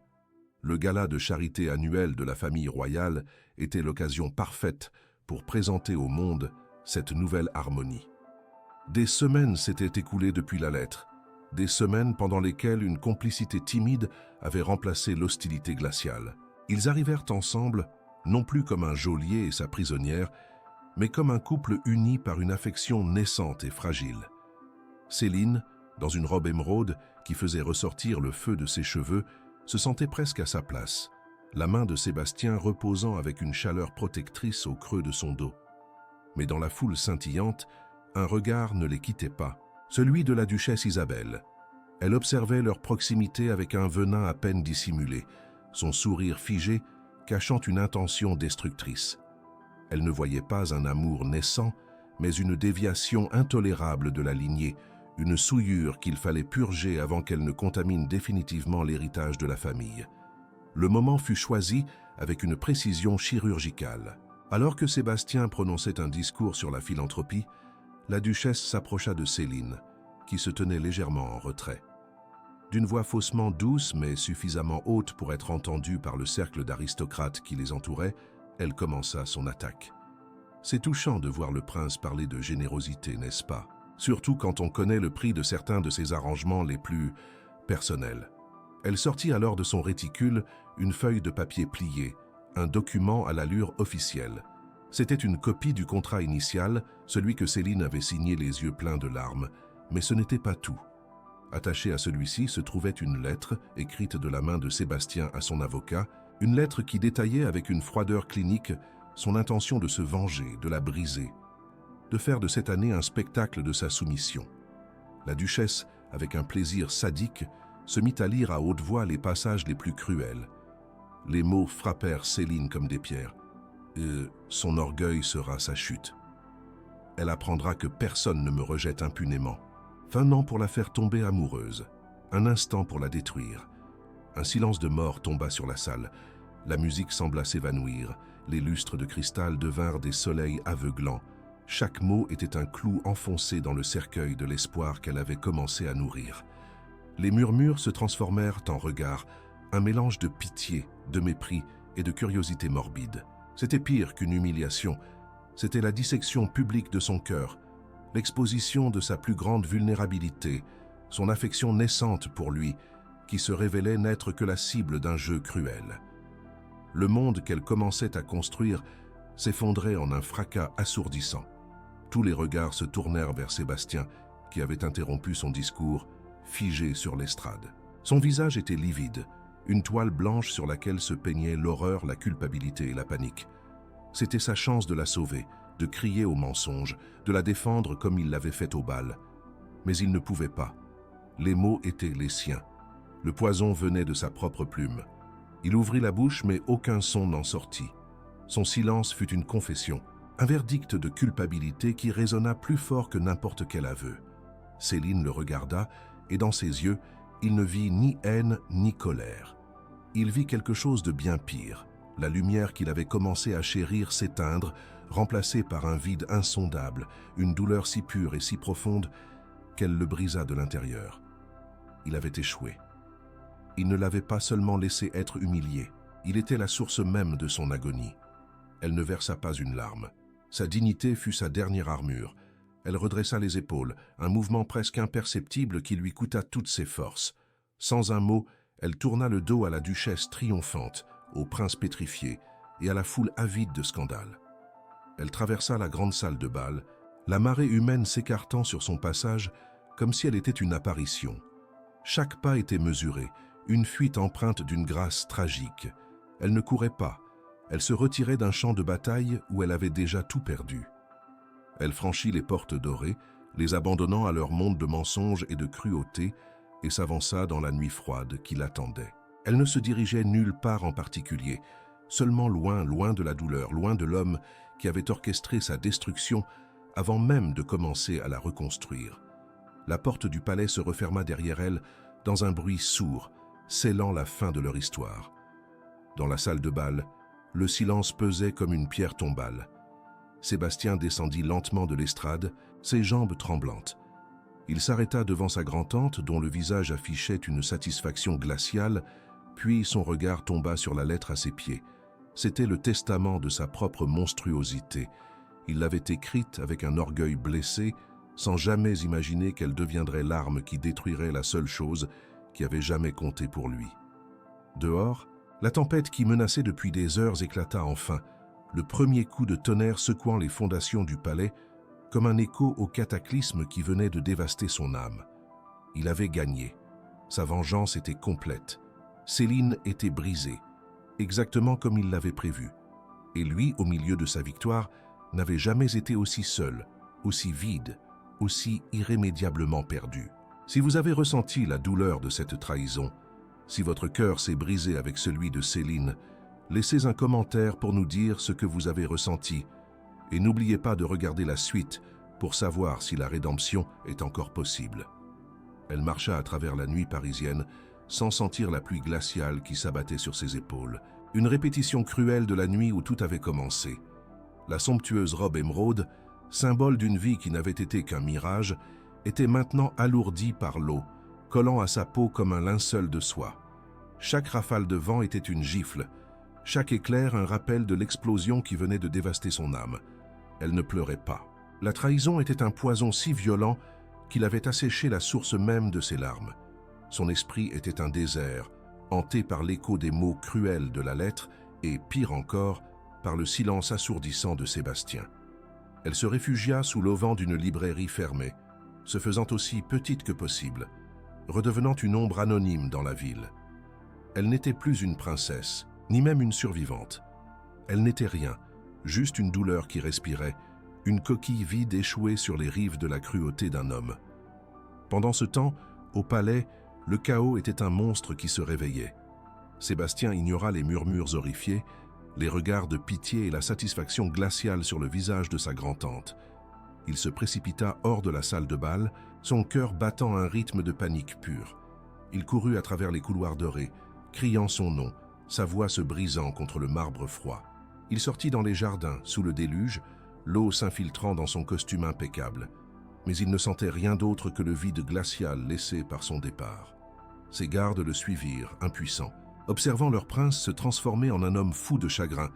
Le gala de charité annuel de la famille royale était l'occasion parfaite pour présenter au monde cette nouvelle harmonie. Des semaines s'étaient écoulées depuis la lettre, des semaines pendant lesquelles une complicité timide avait remplacé l'hostilité glaciale. Ils arrivèrent ensemble, non plus comme un geôlier et sa prisonnière, mais comme un couple uni par une affection naissante et fragile. Céline, dans une robe émeraude qui faisait ressortir le feu de ses cheveux, se sentait presque à sa place, la main de Sébastien reposant avec une chaleur protectrice au creux de son dos. Mais dans la foule scintillante, un regard ne les quittait pas, celui de la duchesse Isabelle. Elle observait leur proximité avec un venin à peine dissimulé, son sourire figé cachant une intention destructrice. Elle ne voyait pas un amour naissant, mais une déviation intolérable de la lignée, une souillure qu'il fallait purger avant qu'elle ne contamine définitivement l'héritage de la famille. Le moment fut choisi avec une précision chirurgicale. Alors que Sébastien prononçait un discours sur la philanthropie, la duchesse s'approcha de Céline, qui se tenait légèrement en retrait. D'une voix faussement douce mais suffisamment haute pour être entendue par le cercle d'aristocrates qui les entourait, elle commença son attaque. C'est touchant de voir le prince parler de générosité, n'est-ce pas? Surtout quand on connaît le prix de certains de ses arrangements les plus personnels. Elle sortit alors de son réticule une feuille de papier pliée, un document à l'allure officielle. C'était une copie du contrat initial, celui que Céline avait signé les yeux pleins de larmes, mais ce n'était pas tout. Attachée à celui-ci se trouvait une lettre écrite de la main de Sébastien à son avocat, une lettre qui détaillait avec une froideur clinique son intention de se venger, de la briser, de faire de cette année un spectacle de sa soumission. La duchesse, avec un plaisir sadique, se mit à lire à haute voix les passages les plus cruels. Les mots frappèrent Céline comme des pierres. Son orgueil sera sa chute. Elle apprendra que personne ne me rejette impunément. 20 ans pour la faire tomber amoureuse, un instant pour la détruire. Un silence de mort tomba sur la salle. La musique sembla s'évanouir. Les lustres de cristal devinrent des soleils aveuglants. Chaque mot était un clou enfoncé dans le cercueil de l'espoir qu'elle avait commencé à nourrir. Les murmures se transformèrent en regards, un mélange de pitié, de mépris et de curiosité morbide. C'était pire qu'une humiliation. C'était la dissection publique de son cœur, l'exposition de sa plus grande vulnérabilité, son affection naissante pour lui, qui se révélait n'être que la cible d'un jeu cruel. Le monde qu'elle commençait à construire s'effondrait en un fracas assourdissant. Tous les regards se tournèrent vers Sébastien, qui avait interrompu son discours, figé sur l'estrade. Son visage était livide, une toile blanche sur laquelle se peignaient l'horreur, la culpabilité et la panique. C'était sa chance de la sauver, de crier au mensonge, de la défendre comme il l'avait fait au bal. Mais il ne pouvait pas. Les mots étaient les siens. Le poison venait de sa propre plume. Il ouvrit la bouche, mais aucun son n'en sortit. Son silence fut une confession, un verdict de culpabilité qui résonna plus fort que n'importe quel aveu. Céline le regarda, et dans ses yeux, il ne vit ni haine ni colère. Il vit quelque chose de bien pire, la lumière qu'il avait commencé à chérir s'éteindre, remplacée par un vide insondable, une douleur si pure et si profonde qu'elle le brisa de l'intérieur. Il avait échoué. Il ne l'avait pas seulement laissé être humilié, il était la source même de son agonie. Elle ne versa pas une larme. Sa dignité fut sa dernière armure. Elle redressa les épaules, un mouvement presque imperceptible qui lui coûta toutes ses forces. Sans un mot, elle tourna le dos à la duchesse triomphante, au prince pétrifié et à la foule avide de scandale. Elle traversa la grande salle de bal, la marée humaine s'écartant sur son passage comme si elle était une apparition. Chaque pas était mesuré, une fuite empreinte d'une grâce tragique. Elle ne courait pas, elle se retirait d'un champ de bataille où elle avait déjà tout perdu. Elle franchit les portes dorées, les abandonnant à leur monde de mensonges et de cruauté, et s'avança dans la nuit froide qui l'attendait. Elle ne se dirigeait nulle part en particulier, seulement loin, loin de la douleur, loin de l'homme qui avait orchestré sa destruction avant même de commencer à la reconstruire. La porte du palais se referma derrière elle dans un bruit sourd, scellant la fin de leur histoire. Dans la salle de bal, le silence pesait comme une pierre tombale. Sébastien descendit lentement de l'estrade, ses jambes tremblantes. Il s'arrêta devant sa grand-tante, dont le visage affichait une satisfaction glaciale, puis son regard tomba sur la lettre à ses pieds. C'était le testament de sa propre monstruosité. Il l'avait écrite avec un orgueil blessé, sans jamais imaginer qu'elle deviendrait l'arme qui détruirait la seule chose qui avait jamais compté pour lui. Dehors, la tempête qui menaçait depuis des heures éclata enfin, le premier coup de tonnerre secouant les fondations du palais, comme un écho au cataclysme qui venait de dévaster son âme. Il avait gagné. Sa vengeance était complète. Céline était brisée, exactement comme il l'avait prévu. Et lui, au milieu de sa victoire, n'avait jamais été aussi seul, aussi vide, aussi irrémédiablement perdu. Si vous avez ressenti la douleur de cette trahison, si votre cœur s'est brisé avec celui de Céline, laissez un commentaire pour nous dire ce que vous avez ressenti et n'oubliez pas de regarder la suite pour savoir si la rédemption est encore possible. Elle marcha à travers la nuit parisienne sans sentir la pluie glaciale qui s'abattait sur ses épaules, une répétition cruelle de la nuit où tout avait commencé. La somptueuse robe émeraude, symbole d'une vie qui n'avait été qu'un mirage, était maintenant alourdie par l'eau, collant à sa peau comme un linceul de soie. Chaque rafale de vent était une gifle, chaque éclair un rappel de l'explosion qui venait de dévaster son âme. Elle ne pleurait pas. La trahison était un poison si violent qu'il avait asséché la source même de ses larmes. Son esprit était un désert, hanté par l'écho des mots cruels de la lettre et, pire encore, par le silence assourdissant de Sébastien. Elle se réfugia sous l'auvent d'une librairie fermée, se faisant aussi petite que possible, redevenant une ombre anonyme dans la ville. Elle n'était plus une princesse, ni même une survivante. Elle n'était rien, juste une douleur qui respirait, une coquille vide échouée sur les rives de la cruauté d'un homme. Pendant ce temps, au palais, le chaos était un monstre qui se réveillait. Sébastien ignora les murmures horrifiés, les regards de pitié et la satisfaction glaciale sur le visage de sa grand-tante. Il se précipita hors de la salle de bal, son cœur battant un rythme de panique pure. Il courut à travers les couloirs dorés, criant son nom, sa voix se brisant contre le marbre froid. Il sortit dans les jardins, sous le déluge, l'eau s'infiltrant dans son costume impeccable. Mais il ne sentait rien d'autre que le vide glacial laissé par son départ. Ses gardes le suivirent, impuissants, observant leur prince se transformer en un homme fou de chagrin,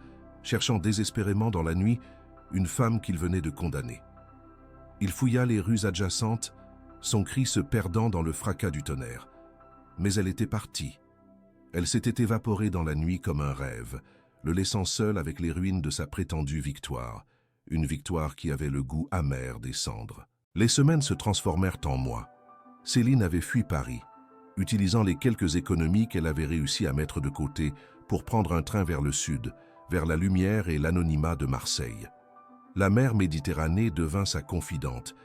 cherchant désespérément dans la nuit une femme qu'il venait de condamner. Il fouilla les rues adjacentes, son cri se perdant dans le fracas du tonnerre. Mais elle était partie. Elle s'était évaporée dans la nuit comme un rêve, le laissant seul avec les ruines de sa prétendue victoire, une victoire qui avait le goût amer des cendres. Les semaines se transformèrent en mois. Céline avait fui Paris, utilisant les quelques économies qu'elle avait réussi à mettre de côté pour prendre un train vers le sud, vers la lumière et l'anonymat de Marseille. La mer Méditerranée devint sa confidente,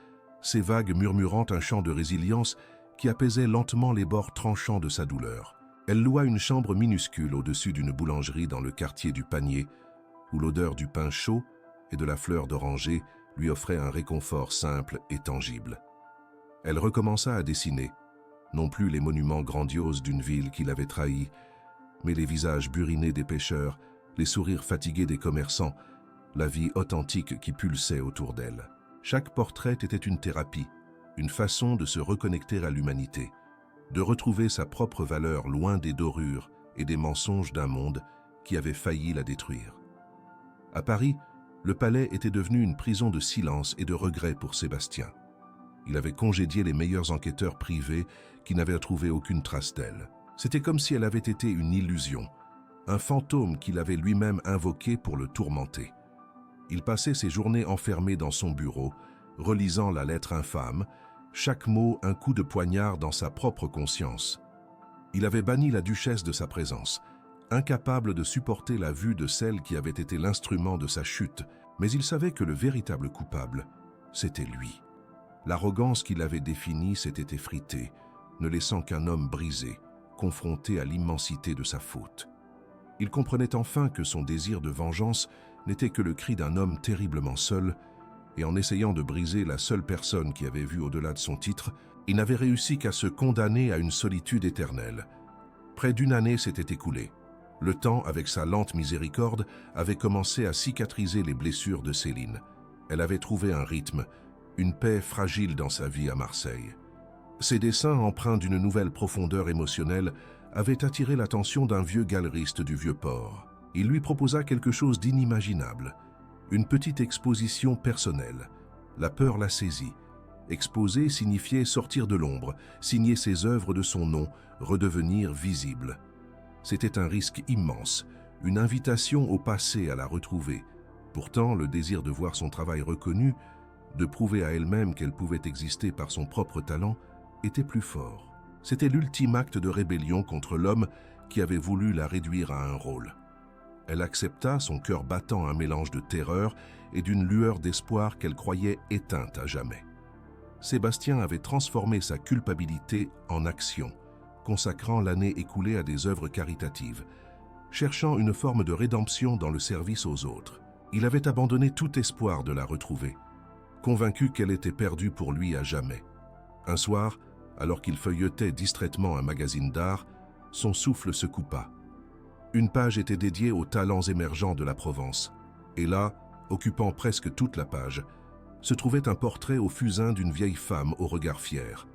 ses vagues murmurant un chant de résilience qui apaisait lentement les bords tranchants de sa douleur. Elle loua une chambre minuscule au-dessus d'une boulangerie dans le quartier du Panier, où l'odeur du pain chaud et de la fleur d'oranger lui offrait un réconfort simple et tangible. Elle recommença à dessiner, non plus les monuments grandioses d'une ville qui l'avait trahie, mais les visages burinés des pêcheurs, les sourires fatigués des commerçants, la vie authentique qui pulsait autour d'elle. Chaque portrait était une thérapie, une façon de se reconnecter à l'humanité, de retrouver sa propre valeur loin des dorures et des mensonges d'un monde qui avait failli la détruire. À Paris, le palais était devenu une prison de silence et de regret pour Sébastien. Il avait congédié les meilleurs enquêteurs privés qui n'avaient trouvé aucune trace d'elle. C'était comme si elle avait été une illusion, un fantôme qu'il avait lui-même invoqué pour le tourmenter. Il passait ses journées enfermé dans son bureau, relisant la lettre infâme, chaque mot un coup de poignard dans sa propre conscience. Il avait banni la duchesse de sa présence, incapable de supporter la vue de celle qui avait été l'instrument de sa chute, mais il savait que le véritable coupable, c'était lui. L'arrogance qui l'avait défini s'était effritée, ne laissant qu'un homme brisé, confronté à l'immensité de sa faute. Il comprenait enfin que son désir de vengeance n'était que le cri d'un homme terriblement seul, et en essayant de briser la seule personne qui avait vu au-delà de son titre, il n'avait réussi qu'à se condamner à une solitude éternelle. Près d'une année s'était écoulée. Le temps, avec sa lente miséricorde, avait commencé à cicatriser les blessures de Céline. Elle avait trouvé un rythme, une paix fragile dans sa vie à Marseille. Ses dessins, empreints d'une nouvelle profondeur émotionnelle, avaient attiré l'attention d'un vieux galeriste du Vieux-Port. Il lui proposa quelque chose d'inimaginable, une petite exposition personnelle. La peur la saisit. Exposer signifiait sortir de l'ombre, signer ses œuvres de son nom, redevenir visible. C'était un risque immense, une invitation au passé à la retrouver. Pourtant, le désir de voir son travail reconnu, de prouver à elle-même qu'elle pouvait exister par son propre talent, était plus fort. C'était l'ultime acte de rébellion contre l'homme qui avait voulu la réduire à un rôle. Elle accepta, son cœur battant un mélange de terreur et d'une lueur d'espoir qu'elle croyait éteinte à jamais. Sébastien avait transformé sa culpabilité en action, consacrant l'année écoulée à des œuvres caritatives, cherchant une forme de rédemption dans le service aux autres. Il avait abandonné tout espoir de la retrouver, convaincu qu'elle était perdue pour lui à jamais. Un soir, alors qu'il feuilletait distraitement un magazine d'art, son souffle se coupa. Une page était dédiée aux talents émergents de la Provence, et là, occupant presque toute la page, se trouvait un portrait au fusain d'une vieille femme au regard fier.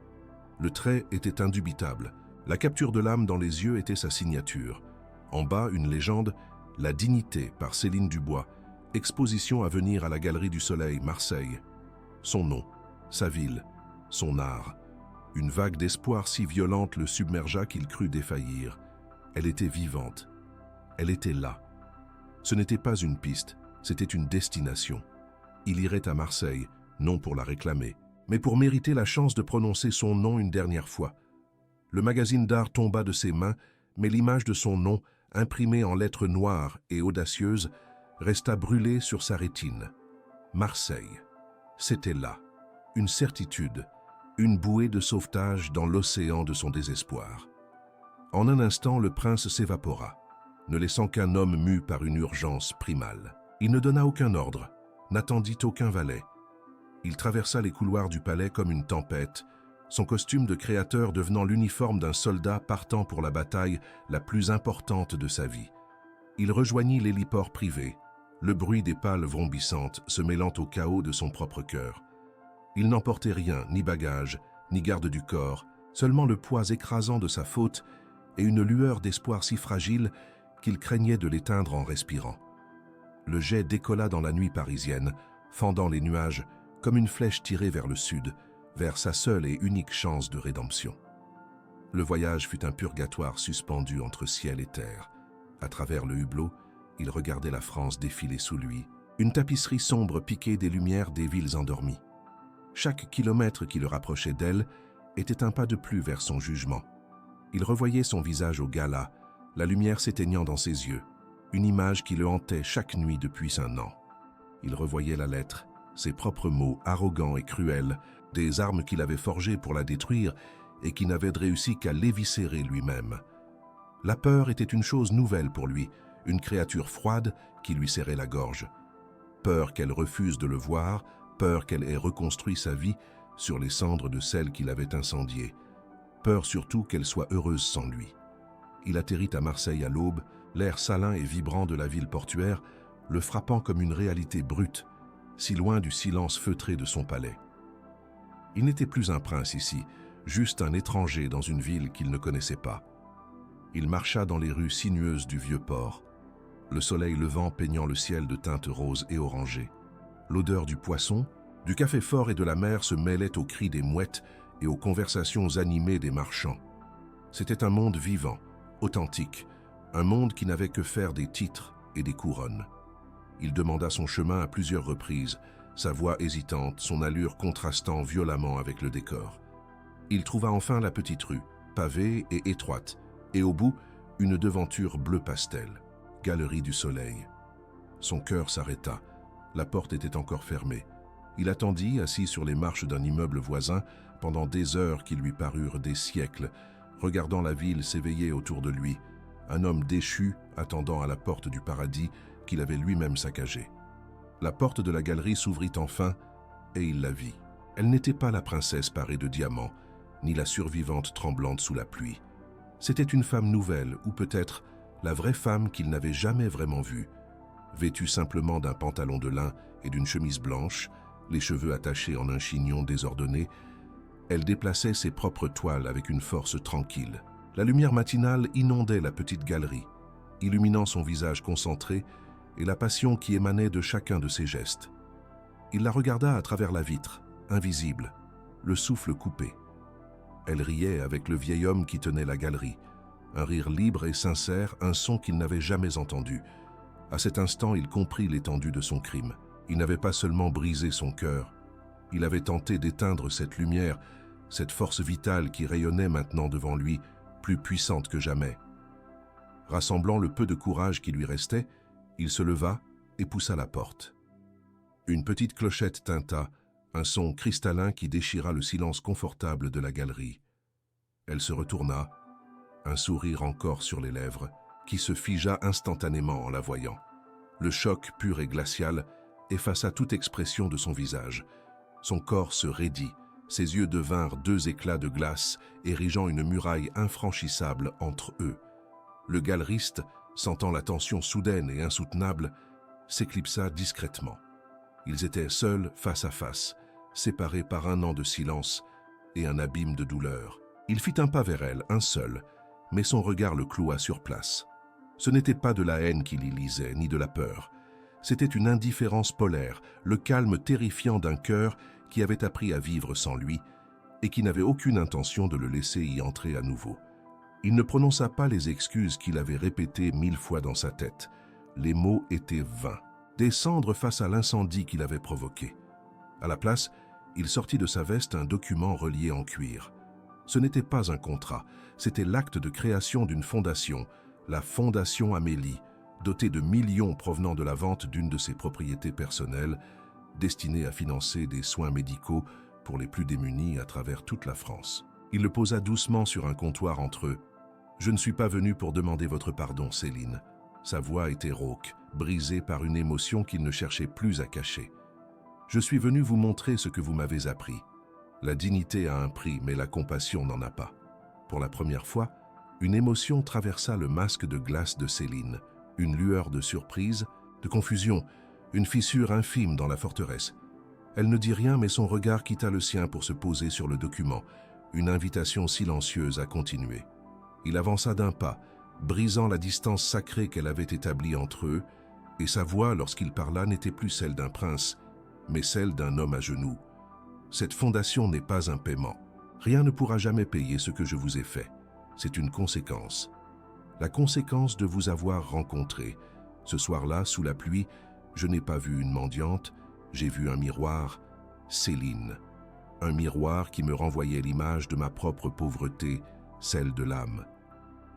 Le trait était indubitable, la capture de l'âme dans les yeux était sa signature. En bas, une légende, La dignité par Céline Dubois, exposition à venir à la Galerie du Soleil, Marseille. Son nom, sa ville, son art. Une vague d'espoir si violente le submergea qu'il crut défaillir. Elle était vivante. Elle était là. Ce n'était pas une piste, c'était une destination. Il irait à Marseille, non pour la réclamer, mais pour mériter la chance de prononcer son nom une dernière fois. Le magazine d'art tomba de ses mains, mais l'image de son nom, imprimée en lettres noires et audacieuses, resta brûlée sur sa rétine. Marseille. C'était là. Une certitude, une bouée de sauvetage dans l'océan de son désespoir. En un instant, le prince s'évapora. ne laissant qu'un homme mu par une urgence primale. Il ne donna aucun ordre, n'attendit aucun valet. Il traversa les couloirs du palais comme une tempête, son costume de créateur devenant l'uniforme d'un soldat partant pour la bataille la plus importante de sa vie. Il rejoignit l'héliport privé, le bruit des pales vrombissantes se mêlant au chaos de son propre cœur. Il n'emportait rien, ni bagages, ni garde du corps, seulement le poids écrasant de sa faute et une lueur d'espoir si fragile qu'il craignait de l'éteindre en respirant. Le jet décolla dans la nuit parisienne, fendant les nuages comme une flèche tirée vers le sud, vers sa seule et unique chance de rédemption. Le voyage fut un purgatoire suspendu entre ciel et terre. À travers le hublot, il regardait la France défiler sous lui, une tapisserie sombre piquée des lumières des villes endormies. Chaque kilomètre qui le rapprochait d'elle était un pas de plus vers son jugement. Il revoyait son visage au gala, la lumière s'éteignant dans ses yeux, une image qui le hantait chaque nuit depuis un an. Il revoyait la lettre, ses propres mots arrogants et cruels, des armes qu'il avait forgées pour la détruire et qui n'avaient réussi qu'à l'éviscérer lui-même. La peur était une chose nouvelle pour lui, une créature froide qui lui serrait la gorge. Peur qu'elle refuse de le voir, peur qu'elle ait reconstruit sa vie sur les cendres de celle qu'il avait incendiée. Peur surtout qu'elle soit heureuse sans lui. Il atterrit à Marseille à l'aube, l'air salin et vibrant de la ville portuaire, le frappant comme une réalité brute, si loin du silence feutré de son palais. Il n'était plus un prince ici, juste un étranger dans une ville qu'il ne connaissait pas. Il marcha dans les rues sinueuses du vieux port, le soleil levant peignant le ciel de teintes roses et orangées. L'odeur du poisson, du café fort et de la mer se mêlait aux cris des mouettes et aux conversations animées des marchands. C'était un monde vivant, authentique, un monde qui n'avait que faire des titres et des couronnes. Il demanda son chemin à plusieurs reprises, sa voix hésitante, son allure contrastant violemment avec le décor. Il trouva enfin la petite rue, pavée et étroite, et au bout, une devanture bleu pastel, galerie du soleil. Son cœur s'arrêta. La porte était encore fermée. Il attendit, assis sur les marches d'un immeuble voisin, pendant des heures qui lui parurent des siècles, regardant la ville s'éveiller autour de lui, un homme déchu attendant à la porte du paradis qu'il avait lui-même saccagé. La porte de la galerie s'ouvrit enfin, et il la vit. Elle n'était pas la princesse parée de diamants, ni la survivante tremblante sous la pluie. C'était une femme nouvelle, ou peut-être la vraie femme qu'il n'avait jamais vraiment vue, vêtue simplement d'un pantalon de lin et d'une chemise blanche, les cheveux attachés en un chignon désordonné. Elle déplaçait ses propres toiles avec une force tranquille. La lumière matinale inondait la petite galerie, illuminant son visage concentré et la passion qui émanait de chacun de ses gestes. Il la regarda à travers la vitre, invisible, le souffle coupé. Elle riait avec le vieil homme qui tenait la galerie, un rire libre et sincère, un son qu'il n'avait jamais entendu. À cet instant, il comprit l'étendue de son crime. Il n'avait pas seulement brisé son cœur, il avait tenté d'éteindre cette lumière, cette force vitale qui rayonnait maintenant devant lui, plus puissante que jamais. Rassemblant le peu de courage qui lui restait, il se leva et poussa la porte. Une petite clochette tinta, un son cristallin qui déchira le silence confortable de la galerie. Elle se retourna, un sourire encore sur les lèvres, qui se figea instantanément en la voyant. Le choc pur et glacial effaça toute expression de son visage. Son corps se raidit, ses yeux devinrent deux éclats de glace, érigeant une muraille infranchissable entre eux. Le galeriste, sentant la tension soudaine et insoutenable, s'éclipsa discrètement. Ils étaient seuls face à face, séparés par un an de silence et un abîme de douleur. Il fit un pas vers elle, un seul, mais son regard le cloua sur place. Ce n'était pas de la haine qu'il y lisait, ni de la peur. C'était une indifférence polaire, le calme terrifiant d'un cœur qui avait appris à vivre sans lui et qui n'avait aucune intention de le laisser y entrer à nouveau. Il ne prononça pas les excuses qu'il avait répétées 1000 fois dans sa tête. Les mots étaient vains, des cendres face à l'incendie qu'il avait provoqué. À la place, il sortit de sa veste un document relié en cuir. Ce n'était pas un contrat, c'était l'acte de création d'une fondation, la Fondation Amélie, dotée de millions provenant de la vente d'une de ses propriétés personnelles, destinée à financer des soins médicaux pour les plus démunis à travers toute la France. Il le posa doucement sur un comptoir entre eux. « Je ne suis pas venu pour demander votre pardon, Céline. Sa voix était rauque, brisée par une émotion qu'il ne cherchait plus à cacher. « Je suis venu vous montrer ce que vous m'avez appris. La dignité a un prix, mais la compassion n'en a pas. » Pour la première fois, une émotion traversa le masque de glace de Céline, une lueur de surprise, de confusion, une fissure infime dans la forteresse. Elle ne dit rien, mais son regard quitta le sien pour se poser sur le document, une invitation silencieuse à continuer. Il avança d'un pas, brisant la distance sacrée qu'elle avait établie entre eux, et sa voix, lorsqu'il parla, n'était plus celle d'un prince, mais celle d'un homme à genoux. « Cette fondation n'est pas un paiement. Rien ne pourra jamais payer ce que je vous ai fait. C'est une conséquence. La conséquence de vous avoir rencontré. Ce soir-là, sous la pluie, je n'ai pas vu une mendiante, j'ai vu un miroir, Céline. Un miroir qui me renvoyait l'image de ma propre pauvreté, celle de l'âme.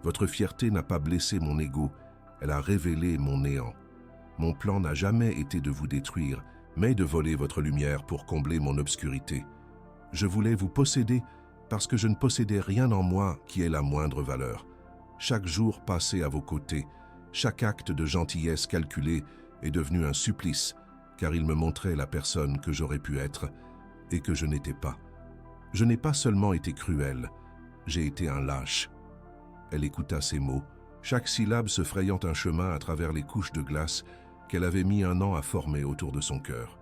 Votre fierté n'a pas blessé mon ego, elle a révélé mon néant. Mon plan n'a jamais été de vous détruire, mais de voler votre lumière pour combler mon obscurité. Je voulais vous posséder parce que je ne possédais rien en moi qui ait la moindre valeur. Chaque jour passé à vos côtés, chaque acte de gentillesse calculé est devenu un supplice, car il me montrait la personne que j'aurais pu être et que je n'étais pas. Je n'ai pas seulement été cruel, j'ai été un lâche. Elle écouta ces mots, chaque syllabe se frayant un chemin à travers les couches de glace qu'elle avait mis un an à former autour de son cœur.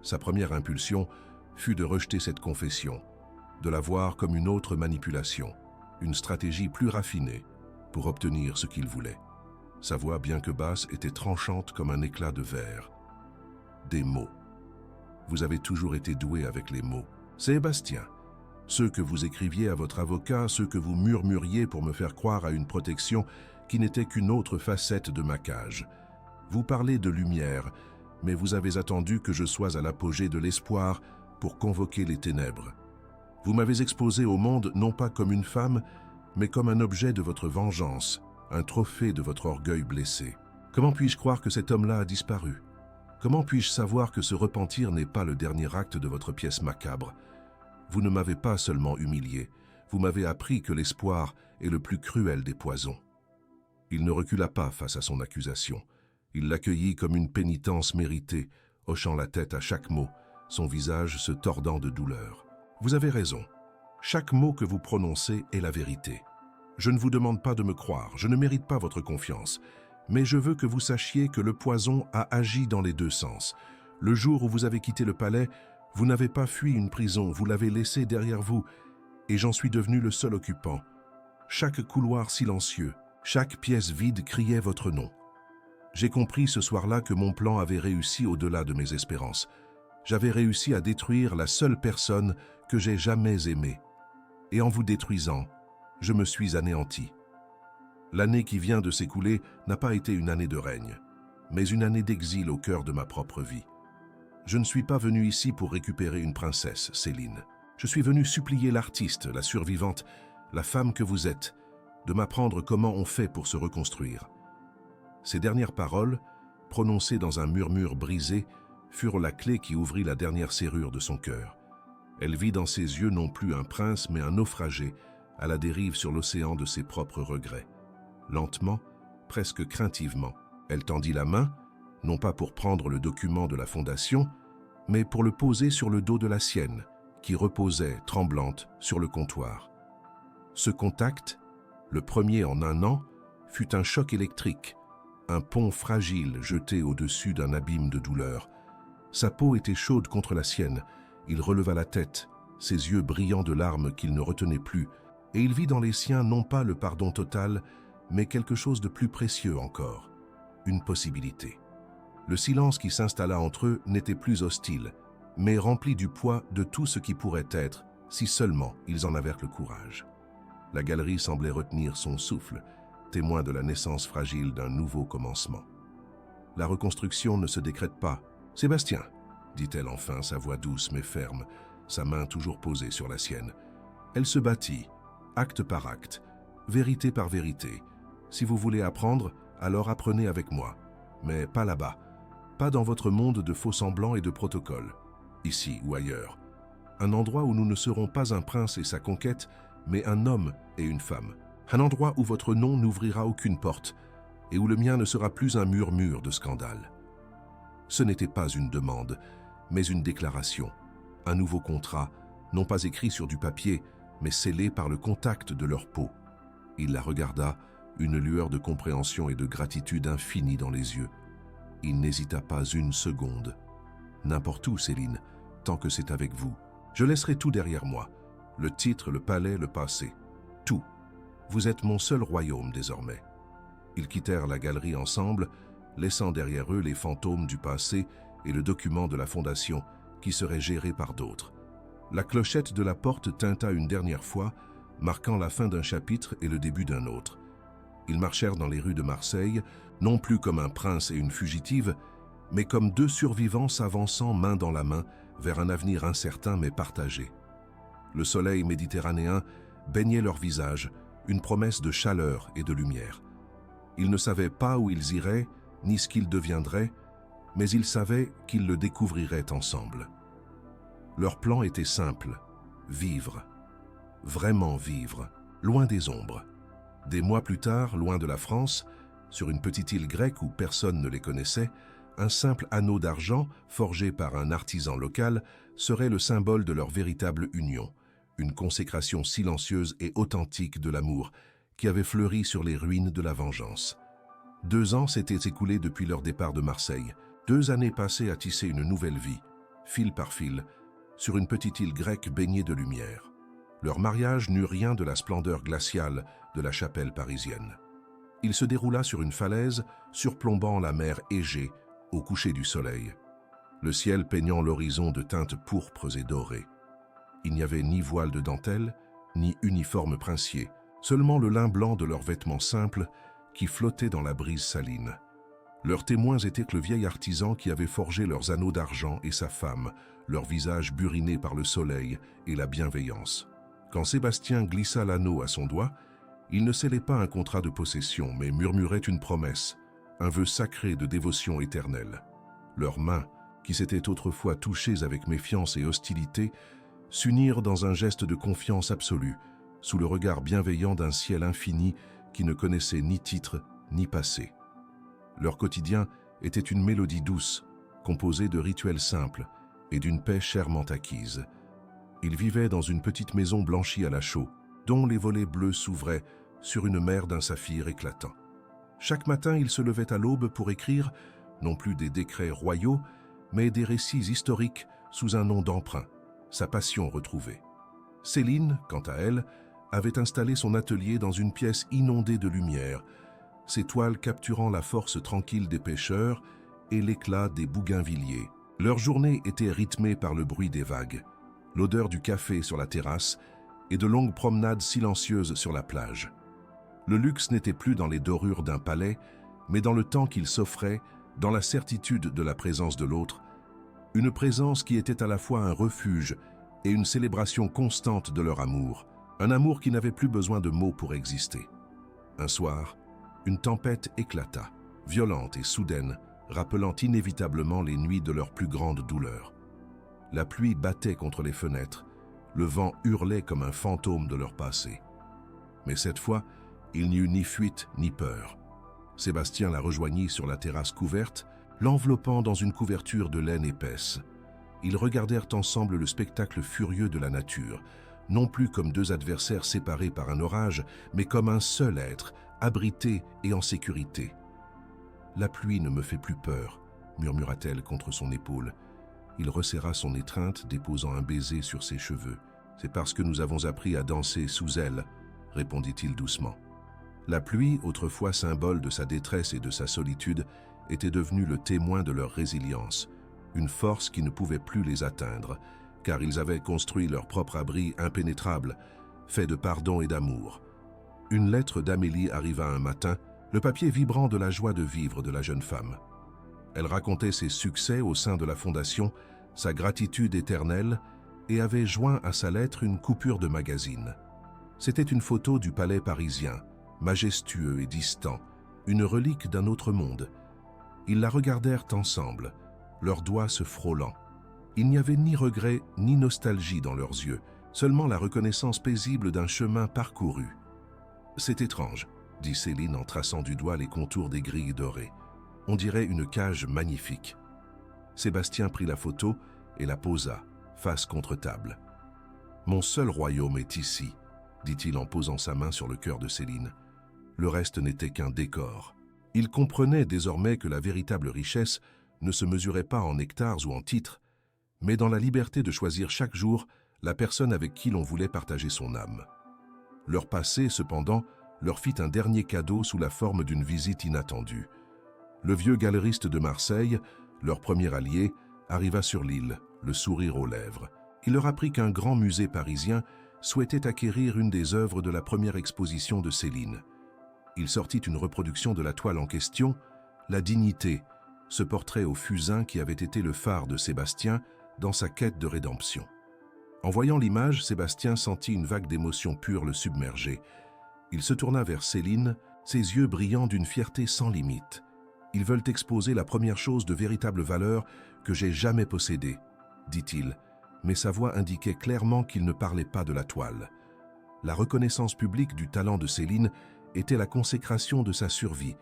Sa première impulsion fut de rejeter cette confession, de la voir comme une autre manipulation, une stratégie plus raffinée pour obtenir ce qu'il voulait. Sa voix, bien que basse, était tranchante comme un éclat de verre. Des mots. Vous avez toujours été doué avec les mots. Sébastien, ceux que vous écriviez à votre avocat, ceux que vous murmuriez pour me faire croire à une protection qui n'était qu'une autre facette de ma cage. Vous parlez de lumière, mais vous avez attendu que je sois à l'apogée de l'espoir pour convoquer les ténèbres. Vous m'avez exposé au monde non pas comme une femme, mais comme un objet de votre vengeance, un trophée de votre orgueil blessé. Comment puis-je croire que cet homme-là a disparu? Comment puis-je savoir que ce repentir n'est pas le dernier acte de votre pièce macabre? Vous ne m'avez pas seulement humilié, vous m'avez appris que l'espoir est le plus cruel des poisons. Il ne recula pas face à son accusation. Il l'accueillit comme une pénitence méritée, hochant la tête à chaque mot, son visage se tordant de douleur. Vous avez raison. Chaque mot que vous prononcez est la vérité. Je ne vous demande pas de me croire, je ne mérite pas votre confiance, mais je veux que vous sachiez que le poison a agi dans les deux sens. Le jour où vous avez quitté le palais, vous n'avez pas fui une prison, vous l'avez laissée derrière vous, et j'en suis devenu le seul occupant. Chaque couloir silencieux, chaque pièce vide criait votre nom. J'ai compris ce soir-là que mon plan avait réussi au-delà de mes espérances. J'avais réussi à détruire la seule personne que j'ai jamais aimée. Et en vous détruisant, je me suis anéanti. L'année qui vient de s'écouler n'a pas été une année de règne, mais une année d'exil au cœur de ma propre vie. Je ne suis pas venu ici pour récupérer une princesse, Céline. Je suis venu supplier l'artiste, la survivante, la femme que vous êtes, de m'apprendre comment on fait pour se reconstruire. Ces dernières paroles, prononcées dans un murmure brisé, furent la clé qui ouvrit la dernière serrure de son cœur. Elle vit dans ses yeux non plus un prince, mais un naufragé, à la dérive sur l'océan de ses propres regrets. Lentement, presque craintivement, elle tendit la main, non pas pour prendre le document de la fondation, mais pour le poser sur le dos de la sienne, qui reposait, tremblante, sur le comptoir. Ce contact, le premier en un an, fut un choc électrique, un pont fragile jeté au-dessus d'un abîme de douleur. Sa peau était chaude contre la sienne, il releva la tête, ses yeux brillants de larmes qu'il ne retenait plus, et il vit dans les siens non pas le pardon total, mais quelque chose de plus précieux encore, une possibilité. Le silence qui s'installa entre eux n'était plus hostile, mais rempli du poids de tout ce qui pourrait être, si seulement ils en avaient le courage. La galerie semblait retenir son souffle, témoin de la naissance fragile d'un nouveau commencement. La reconstruction ne se décrète pas. « Sébastien !» dit-elle enfin, sa voix douce mais ferme, sa main toujours posée sur la sienne. Elle se bâtit, acte par acte, vérité par vérité. Si vous voulez apprendre, alors apprenez avec moi. Mais pas là-bas, pas dans votre monde de faux-semblants et de protocoles, ici ou ailleurs. Un endroit où nous ne serons pas un prince et sa conquête, mais un homme et une femme. Un endroit où votre nom n'ouvrira aucune porte, et où le mien ne sera plus un murmure de scandale. Ce n'était pas une demande, mais une déclaration, un nouveau contrat, non pas écrit sur du papier, mais scellé par le contact de leur peau. Il la regarda, une lueur de compréhension et de gratitude infinie dans les yeux. Il n'hésita pas une seconde. « N'importe où, Céline, tant que c'est avec vous. Je laisserai tout derrière moi. Le titre, le palais, le passé. Tout. Vous êtes mon seul royaume désormais. » Ils quittèrent la galerie ensemble, laissant derrière eux les fantômes du passé et le document de la fondation qui serait géré par d'autres. La clochette de la porte tinta une dernière fois, marquant la fin d'un chapitre et le début d'un autre. Ils marchèrent dans les rues de Marseille, non plus comme un prince et une fugitive, mais comme deux survivants s'avançant main dans la main vers un avenir incertain mais partagé. Le soleil méditerranéen baignait leurs visages, une promesse de chaleur et de lumière. Ils ne savaient pas où ils iraient, ni ce qu'ils deviendraient, mais ils savaient qu'ils le découvriraient ensemble. Leur plan était simple, vivre, vraiment vivre, loin des ombres. Des mois plus tard, loin de la France, sur une petite île grecque où personne ne les connaissait, un simple anneau d'argent, forgé par un artisan local, serait le symbole de leur véritable union, une consécration silencieuse et authentique de l'amour qui avait fleuri sur les ruines de la vengeance. 2 ans s'étaient écoulés depuis leur départ de Marseille, 2 années passées à tisser une nouvelle vie, fil par fil, sur une petite île grecque baignée de lumière. Leur mariage n'eut rien de la splendeur glaciale de la chapelle parisienne. Il se déroula sur une falaise, surplombant la mer Égée, au coucher du soleil, le ciel peignant l'horizon de teintes pourpres et dorées. Il n'y avait ni voile de dentelle, ni uniforme princier, seulement le lin blanc de leurs vêtements simples qui flottait dans la brise saline. Leurs témoins étaient le vieil artisan qui avait forgé leurs anneaux d'argent et sa femme, leur visage buriné par le soleil et la bienveillance. Quand Sébastien glissa l'anneau à son doigt, il ne scellait pas un contrat de possession, mais murmurait une promesse, un vœu sacré de dévotion éternelle. Leurs mains, qui s'étaient autrefois touchées avec méfiance et hostilité, s'unirent dans un geste de confiance absolue, sous le regard bienveillant d'un ciel infini qui ne connaissait ni titre ni passé. Leur quotidien était une mélodie douce, composée de rituels simples et d'une paix chèrement acquise. Ils vivaient dans une petite maison blanchie à la chaux, dont les volets bleus s'ouvraient sur une mer d'un saphir éclatant. Chaque matin, ils se levaient à l'aube pour écrire, non plus des décrets royaux, mais des récits historiques sous un nom d'emprunt, sa passion retrouvée. Céline, quant à elle, avait installé son atelier dans une pièce inondée de lumière, ses toiles capturant la force tranquille des pêcheurs et l'éclat des bougainvilliers. Leur journée était rythmée par le bruit des vagues, l'odeur du café sur la terrasse et de longues promenades silencieuses sur la plage. Le luxe n'était plus dans les dorures d'un palais, mais dans le temps qu'il s'offrait, dans la certitude de la présence de l'autre, une présence qui était à la fois un refuge et une célébration constante de leur amour, un amour qui n'avait plus besoin de mots pour exister. Un soir, une tempête éclata, violente et soudaine, rappelant inévitablement les nuits de leur plus grande douleur. La pluie battait contre les fenêtres, le vent hurlait comme un fantôme de leur passé. Mais cette fois, il n'y eut ni fuite ni peur. Sébastien la rejoignit sur la terrasse couverte, l'enveloppant dans une couverture de laine épaisse. Ils regardèrent ensemble le spectacle furieux de la nature, non plus comme 2 adversaires séparés par un orage, mais comme un seul être, abrité et en sécurité. « La pluie ne me fait plus peur », murmura-t-elle contre son épaule. Il resserra son étreinte, déposant un baiser sur ses cheveux. « C'est parce que nous avons appris à danser sous elle », répondit-il doucement. La pluie, autrefois symbole de sa détresse et de sa solitude, était devenue le témoin de leur résilience, une force qui ne pouvait plus les atteindre, car ils avaient construit leur propre abri impénétrable, fait de pardon et d'amour. Une lettre d'Amélie arriva un matin, le papier vibrant de la joie de vivre de la jeune femme. Elle racontait ses succès au sein de la fondation, sa gratitude éternelle, et avait joint à sa lettre une coupure de magazine. C'était une photo du palais parisien, majestueux et distant, une relique d'un autre monde. Ils la regardèrent ensemble, leurs doigts se frôlant. Il n'y avait ni regret ni nostalgie dans leurs yeux, seulement la reconnaissance paisible d'un chemin parcouru. C'est étrange, dit Céline en traçant du doigt les contours des grilles dorées. On dirait une cage magnifique. Sébastien prit la photo et la posa, face contre table. Mon seul royaume est ici, dit-il en posant sa main sur le cœur de Céline. Le reste n'était qu'un décor. Il comprenait désormais que la véritable richesse ne se mesurait pas en hectares ou en titres, mais dans la liberté de choisir chaque jour la personne avec qui l'on voulait partager son âme. Leur passé, cependant, leur fit un dernier cadeau sous la forme d'une visite inattendue. Le vieux galeriste de Marseille, leur premier allié, arriva sur l'île, le sourire aux lèvres. Il leur apprit qu'un grand musée parisien souhaitait acquérir une des œuvres de la première exposition de Céline. Il sortit une reproduction de la toile en question, La Dignité, ce portrait au fusain qui avait été le phare de Sébastien dans sa quête de rédemption. En voyant l'image, Sébastien sentit une vague d'émotion pure le submerger. Il se tourna vers Céline, ses yeux brillant d'une fierté sans limite. « Ils veulent exposer la première chose de véritable valeur que j'ai jamais possédée, » dit-il, mais sa voix indiquait clairement qu'il ne parlait pas de la toile. La reconnaissance publique du talent de Céline était la consécration de sa survie,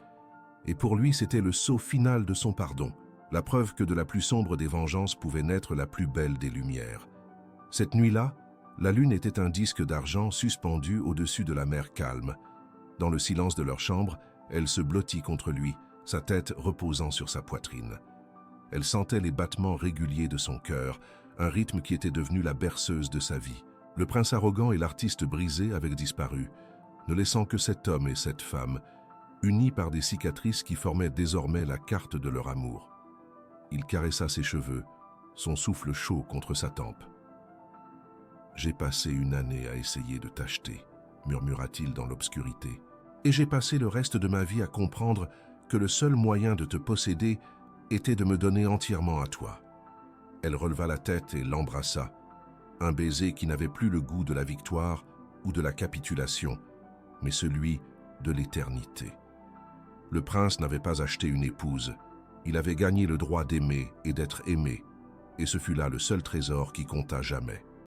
et pour lui c'était le sceau final de son pardon, la preuve que de la plus sombre des vengeances pouvait naître la plus belle des lumières. Cette nuit-là, la lune était un disque d'argent suspendu au-dessus de la mer calme. Dans le silence de leur chambre, elle se blottit contre lui, sa tête reposant sur sa poitrine. Elle sentait les battements réguliers de son cœur, un rythme qui était devenu la berceuse de sa vie. Le prince arrogant et l'artiste brisé avaient disparu, ne laissant que cet homme et cette femme, unis par des cicatrices qui formaient désormais la carte de leur amour. Il caressa ses cheveux, son souffle chaud contre sa tempe. « J'ai passé une année à essayer de t'acheter, » murmura-t-il dans l'obscurité. « Et j'ai passé le reste de ma vie à comprendre que le seul moyen de te posséder était de me donner entièrement à toi. » Elle releva la tête et l'embrassa, un baiser qui n'avait plus le goût de la victoire ou de la capitulation, mais celui de l'éternité. Le prince n'avait pas acheté une épouse, il avait gagné le droit d'aimer et d'être aimé, et ce fut là le seul trésor qui compta jamais.